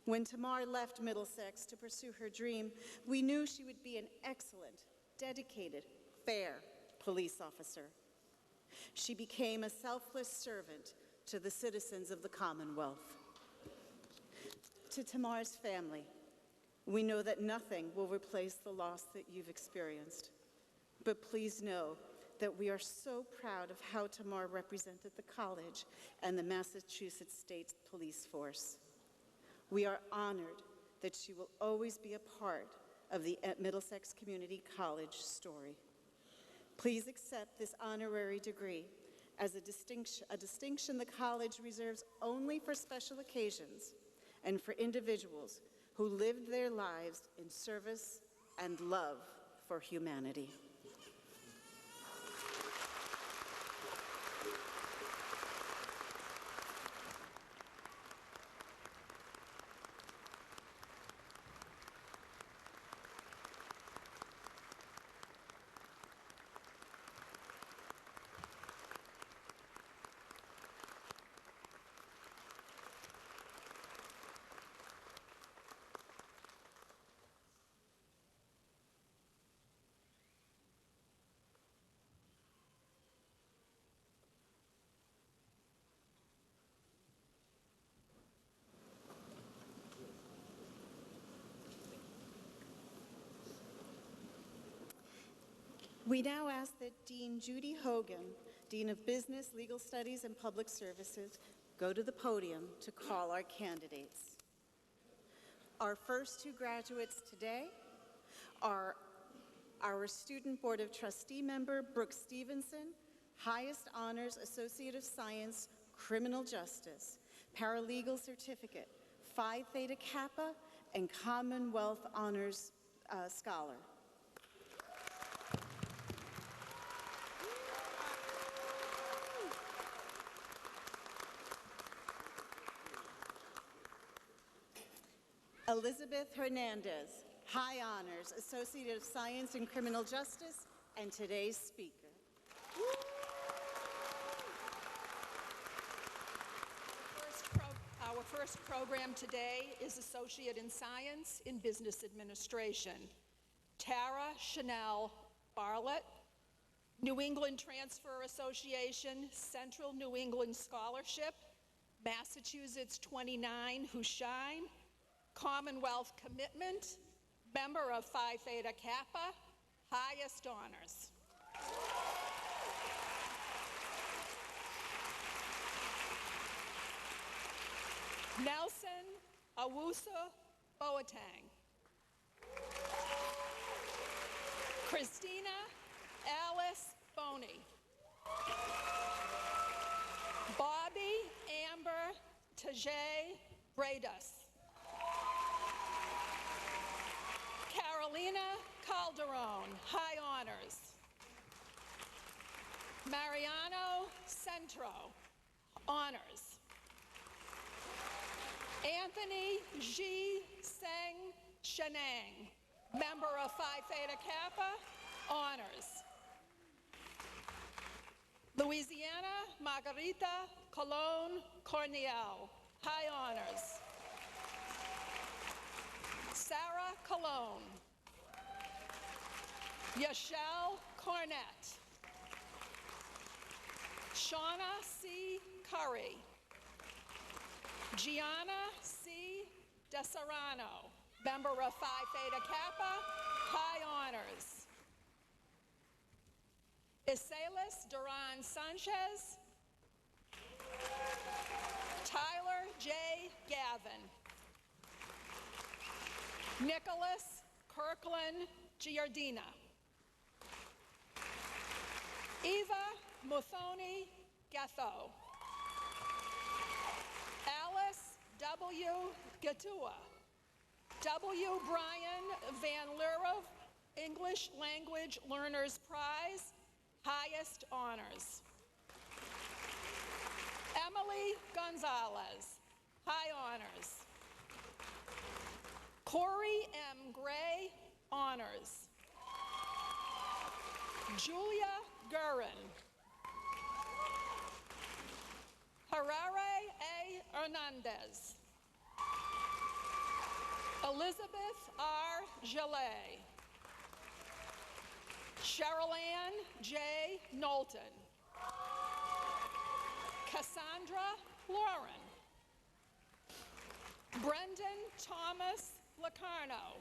When Tamar left Middlesex to pursue her dream, we knew she would be an excellent, dedicated, fair police officer. She became a selfless servant to the citizens of the Commonwealth. To Tamar's family, we know that nothing will replace the loss that you've experienced. But please know that we are so proud of how Tamar represented the college and the Massachusetts State Police Force. We are honored that she will always be a part of the Middlesex Community College story. Please accept this honorary degree as a distinction the college reserves only for special occasions and for individuals who lived their lives in service and love for humanity. We now ask that Dean Judy Hogan, Dean of Business, Legal Studies, and Public Services, go to the podium to call our candidates. Our first two graduates today are our Student Board of Trustee member, Brooke Stevenson, Highest Honors Associate of Science, Criminal Justice, Paralegal Certificate, Phi Theta Kappa, and Commonwealth Honors Scholar. Elizabeth Hernandez, High Honors, Associate of Science in Criminal Justice, and today's speaker. Our first program today is Associate in Science in Business Administration. Tara Chanel Bartlett, New England Transfer Association, Central New England Scholarship, Massachusetts 29 who shine, Commonwealth Commitment, member of Phi Theta Kappa, highest honors. Nelson Awusa Boateng. Christina Alice Boney. Bobby Amber Tajay Bradas. Carolina Calderon, high honors. Mariano Centro, honors. Anthony Ji Seng Shenang, member of Phi Theta Kappa, honors. Louisiana Margarita Colon Corniel, high honors. Sarah Colon. Yashel Cornett. Shauna C. Curry. Gianna C. DeSerrano, member of Phi Theta Kappa, high honors. Isailis Duran Sanchez. Tyler J. Gavin. Nicholas Kirkland Giardina. Eva Muthoni Gatho. Alice W. Gatua. W. Brian Van Lerov, English Language Learners Prize, highest honors. Emily Gonzalez, high honors. Corey M. Gray, honors. Julia Gurin. Harare A. Hernandez. Elizabeth R. Gillet. Cheryl-Ann J. Knowlton. Cassandra Lauren. Brendan Thomas Locarno.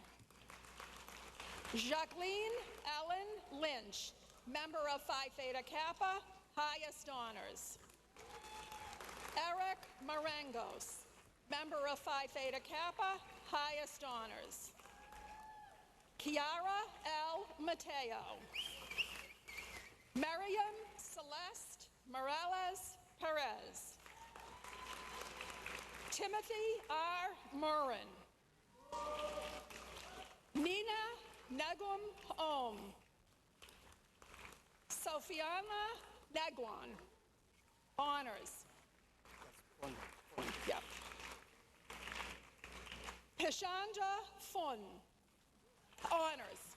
Jacqueline Ellen Lynch, member of Phi Theta Kappa, highest honors. Eric Marangos, member of Phi Theta Kappa, highest honors. Kiara L. Mateo. Miriam Celeste Morales Perez. Timothy R. Murrin. Nina Nagum Om. Sofiana Nagwan, honors. Yep. Pishanja Fun, honors.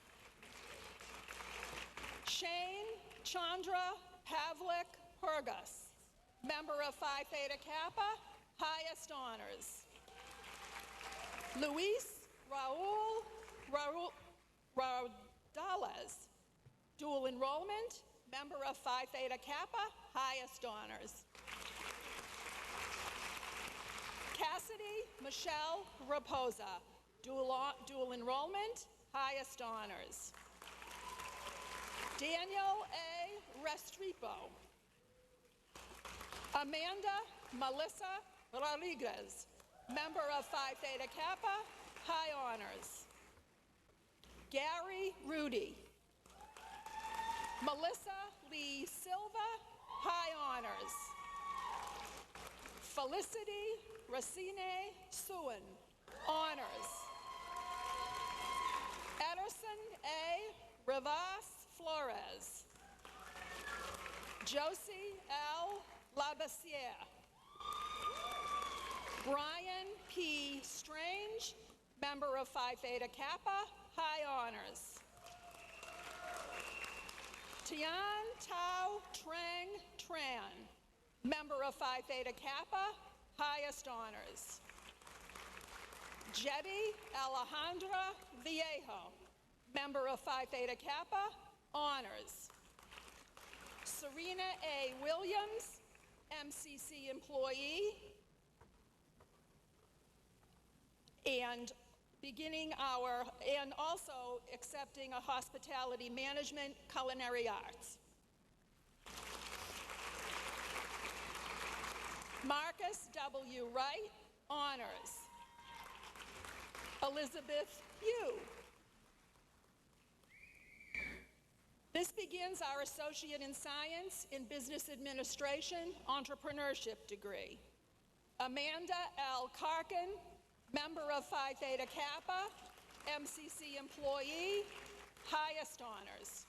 Shane Chandra Pavlik Purgas, member of Phi Theta Kappa, highest honors. Luis Raul Raudales, dual enrollment, member of Phi Theta Kappa, highest honors. Cassidy Michelle Raposa, dual enrollment, highest honors. Daniel A. Restrepo. Amanda Melissa Rodriguez, member of Phi Theta Kappa, high honors. Gary Rudy. Melissa Lee Silva, high honors. Felicity Racine Suin, honors. Ederson A. Rivas Flores. Josie L. Labassiere. Brian P. Strange, member of Phi Theta Kappa, high honors. Tian Tao Trang Tran, member of Phi Theta Kappa, highest honors. Jetty Alejandra Viejo, member of Phi Theta Kappa, honors. Serena A. Williams, MCC employee, and also accepting a hospitality management, culinary arts. Marcus W. Wright, honors. Elizabeth Yu. This begins our Associate in Science in Business Administration Entrepreneurship degree. Amanda L. Karkin, member of Phi Theta Kappa, MCC employee, highest honors.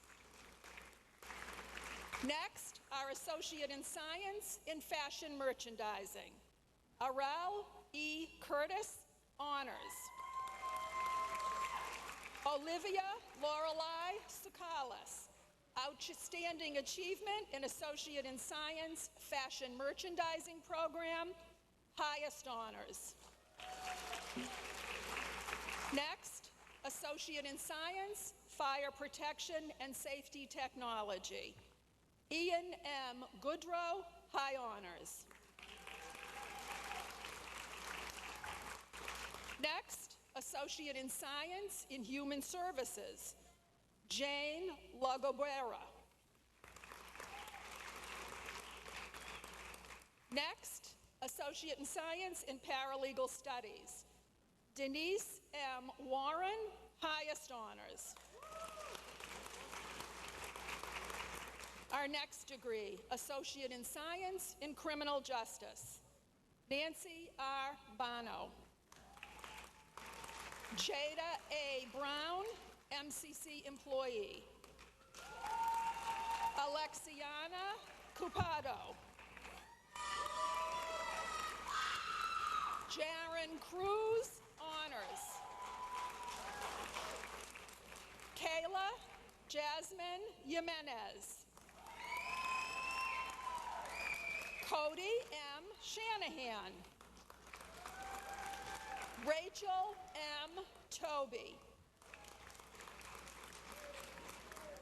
Next, our Associate in Science in Fashion Merchandising. Arel E. Curtis, honors. Olivia Lorelei Sukalis, outstanding achievement in Associate in Science Fashion Merchandising program, highest honors. Next, Associate in Science Fire Protection and Safety Technology. Ian M. Goodrow, high honors. Next, Associate in Science in Human Services, Jane Lagobera. Next, Associate in Science in Paralegal Studies, Denise M. Warren, highest honors. Our next degree, Associate in Science in Criminal Justice, Nancy R. Bono. Jada A. Brown, MCC employee. Alexiana Cupado. Jaron Cruz, honors. Kayla Jasmine Jimenez. Cody M. Shanahan. Rachel M. Toby.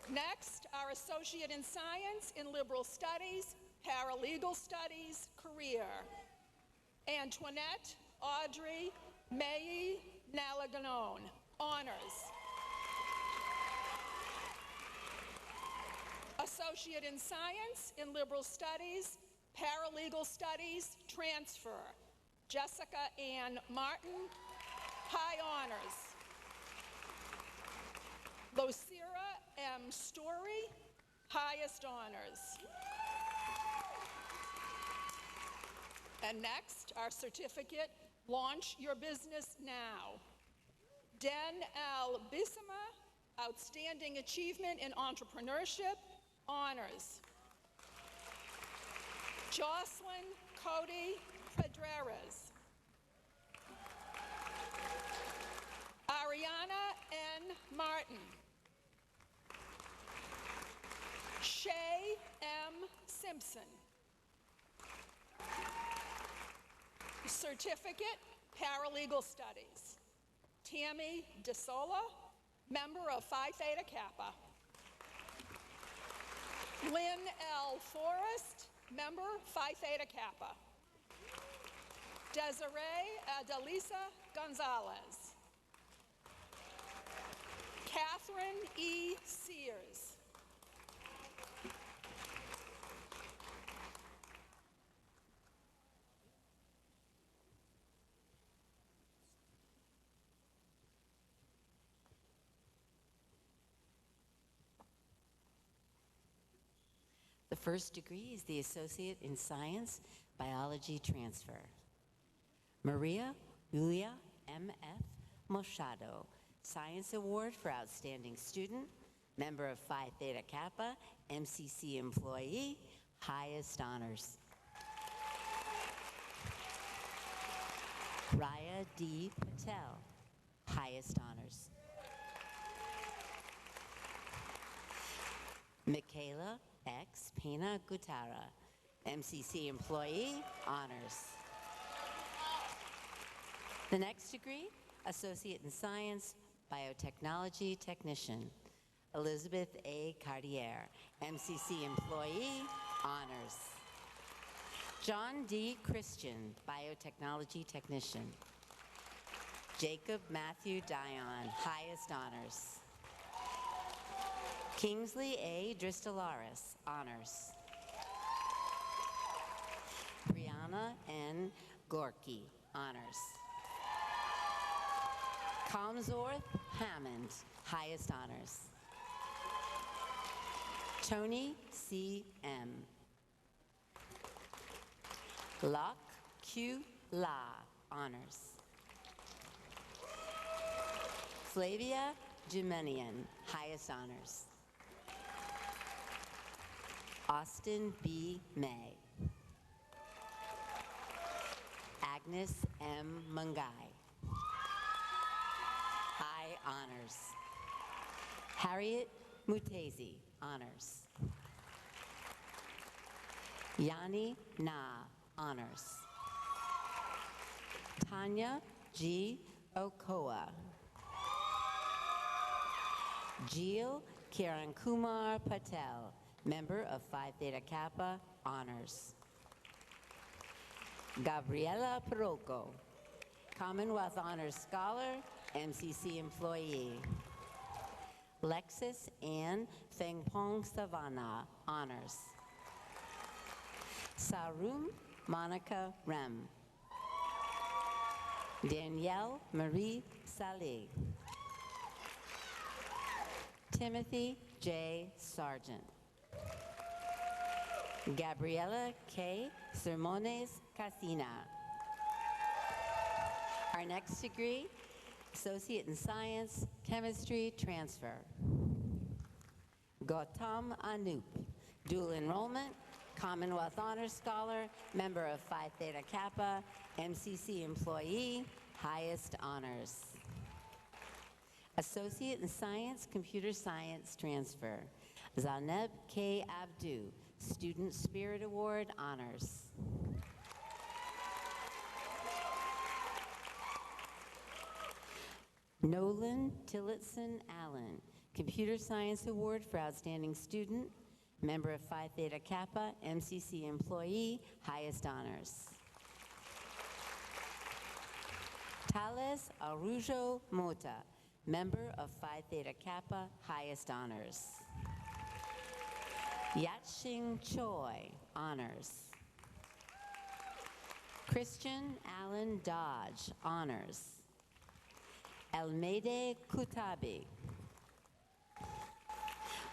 Next, our Associate in Science in Liberal Studies, Paralegal Studies, career. Antoinette Audrey May Nalaganon, honors. Associate in Science in Liberal Studies, Paralegal Studies, transfer. Jessica Ann Martin, high honors. Locira M. Story, highest honors. And next, our certificate, Launch Your Business Now. Den L. Bissima, outstanding achievement in entrepreneurship, honors. Jocelyn Cody Pedreras. Ariana N. Martin. Shay M. Simpson. Certificate, Paralegal Studies. Tammy DeSola, member of Phi Theta Kappa. Lynn L. Forrest, member Phi Theta Kappa. Desiree Adelisa Gonzalez. Catherine E. Sears. The first degree is the Associate in Science, Biology Transfer. Maria Julia M.F. Machado, Science Award for Outstanding Student, member of Phi Theta Kappa, MCC employee, highest honors. Raya D. Patel, highest honors. Michaela X. Pena Gutara, MCC employee, honors. The next degree, Associate in Science, Biotechnology Technician, Elizabeth A. Cartier, MCC employee, honors. John D. Christian, Biotechnology Technician. Jacob Matthew Dion, highest honors. Kingsley A. Dristolaris, honors. Brianna N. Gorky, honors. Comsworth Hammond, highest honors. Tony C. M. Locke Q. La, honors. Flavia Jumenian, highest honors. Austin B. May. Agnes M. Mungai, high honors. Harriet Mutezi, honors. Yani Na, honors. Tanya G. Okoa. Jill Kiran Kumar Patel, member of Phi Theta Kappa, honors. Gabriela Parroco, Commonwealth Honors Scholar, MCC employee. Lexis Ann Fengpong Savannah, honors. Sarum Monica Rem. Danielle Marie Saleh. Timothy J. Sargent. Gabriela K. Sermones Casina. Our next degree, Associate in Science, Chemistry Transfer. Gautam Anup, dual enrollment, Commonwealth Honors Scholar, member of Phi Theta Kappa, MCC employee, highest honors. Associate in Science, Computer Science Transfer. Zaneb K. Abdu, Student Spirit Award, honors. Nolan Tillotson Allen, Computer Science Award for Outstanding Student, member of Phi Theta Kappa, MCC employee, highest honors. Thales Arujo Mota, member of Phi Theta Kappa, highest honors. Yatshing Choi, honors. Christian Allen Dodge, honors. Elmede Kutabi.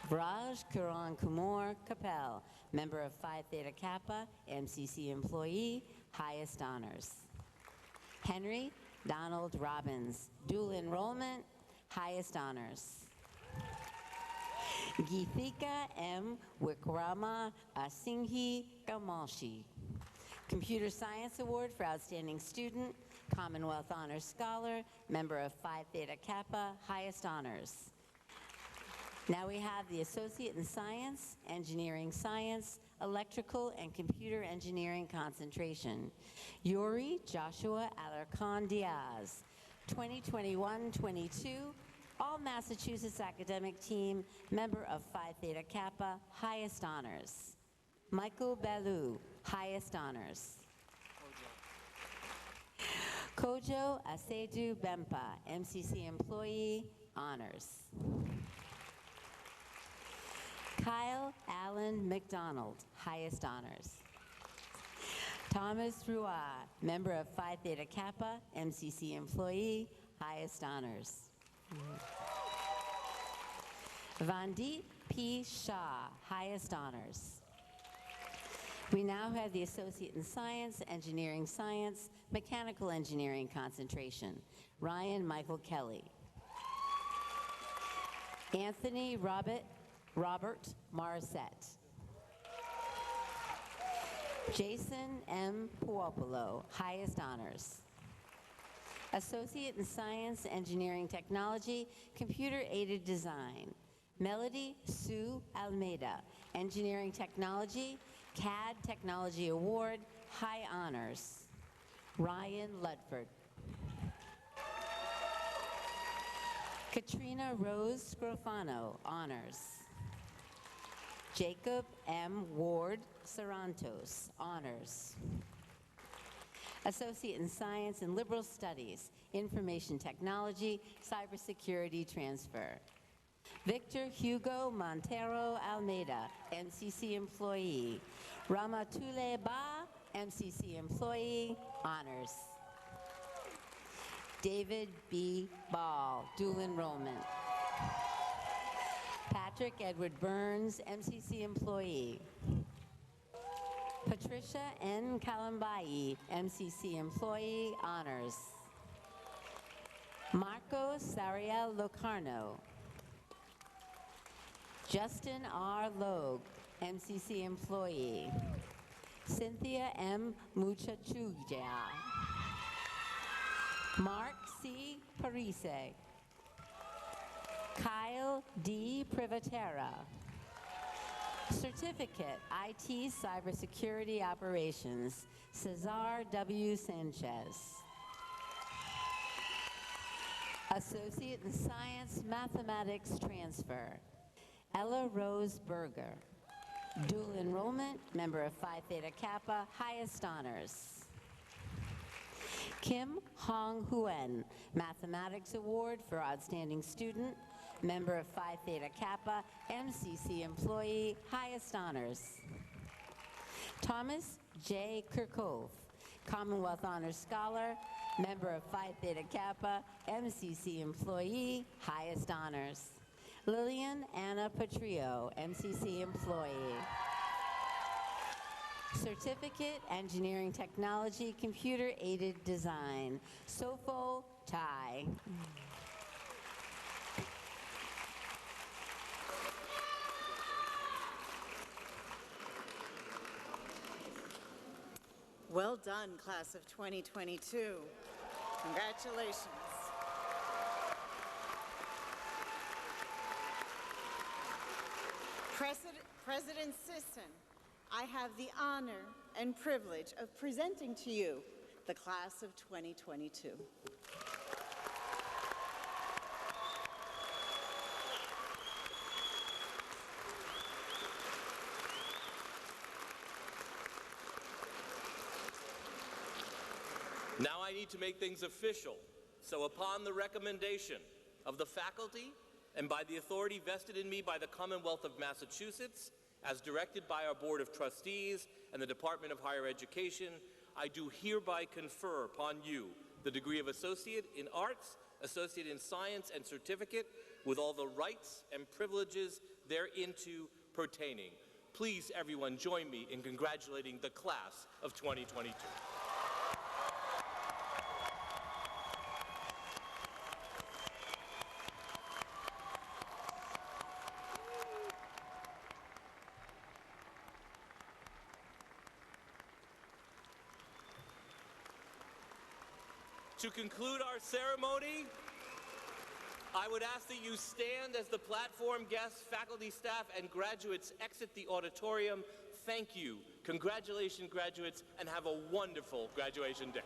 Vraj Karan Kumar Kapel, member of Phi Theta Kappa, MCC employee, highest honors. Henry Donald Robbins, dual enrollment, highest honors. Geethika M. Wikrama Singhi Gamalshi, Computer Science Award for Outstanding Student, Commonwealth Honors Scholar, member of Phi Theta Kappa, highest honors. Now we have the Associate in Science, Engineering Science, Electrical and Computer Engineering concentration. Yuri Joshua Alarcon Diaz, 2021-22, all Massachusetts academic team, member of Phi Theta Kappa, highest honors. Michael Bellew, highest honors. Kojo Asedu Bempa, MCC employee, honors. Kyle Allen McDonald, highest honors. Thomas Rua, member of Phi Theta Kappa, MCC employee, highest honors. Vandeep P. Shah, highest honors. We now have the Associate in Science, Engineering Science, Mechanical Engineering concentration. Ryan Michael Kelly. Anthony Robert Morissette. Jason M. Puopolo, highest honors. Associate in Science, Engineering Technology, Computer-Aided Design. Melody Sue Almeida, Engineering Technology, CAD Technology Award, High Honors. Ryan Ludford. Katrina Rose Scrofano, Honors. Jacob M. Ward Sarantos, Honors. Associate in Science and Liberal Studies, Information Technology, Cybersecurity Transfer. Victor Hugo Montero Almeida, MCC Employee. Ramatule Ba, MCC Employee, Honors. David B. Ball, dual enrollment. Patrick Edward Burns, MCC Employee. Patricia N. Kalambai, MCC Employee, Honors. Marco Sariel Locarno. Justin R. Logue, MCC Employee. Cynthia M. Muchachuja. Mark C. Parise. Kyle D. Privatera. Certificate, IT Cybersecurity Operations, Cesar W. Sanchez. Associate in Science, Mathematics Transfer, Ella Rose Berger. Dual enrollment, member of Phi Theta Kappa, highest honors. Kim Hong Huen, Mathematics Award for Outstanding Student, member of Phi Theta Kappa, MCC Employee, highest honors. Thomas J. Kirkove, Commonwealth Honors Scholar, member of Phi Theta Kappa, MCC Employee, highest honors. Lillian Anna Patrio, MCC Employee. Certificate, Engineering Technology, Computer-Aided Design, Sofo Tai. Well done, class of 2022. Congratulations. President Sisson, I have the honor and privilege of presenting to you the class of 2022. Now I need to make things official. So upon the recommendation of the faculty and by the authority vested in me by the Commonwealth of Massachusetts, as directed by our Board of Trustees and the Department of Higher Education, I do hereby confer upon you the degree of Associate in Arts, Associate in Science, and Certificate with all the rights and privileges thereunto pertaining. Please, everyone, join me in congratulating the class of 2022. To conclude our ceremony, I would ask that you stand as the platform guests, faculty, staff, and graduates exit the auditorium. Thank you. Congratulations, graduates, and have a wonderful graduation day.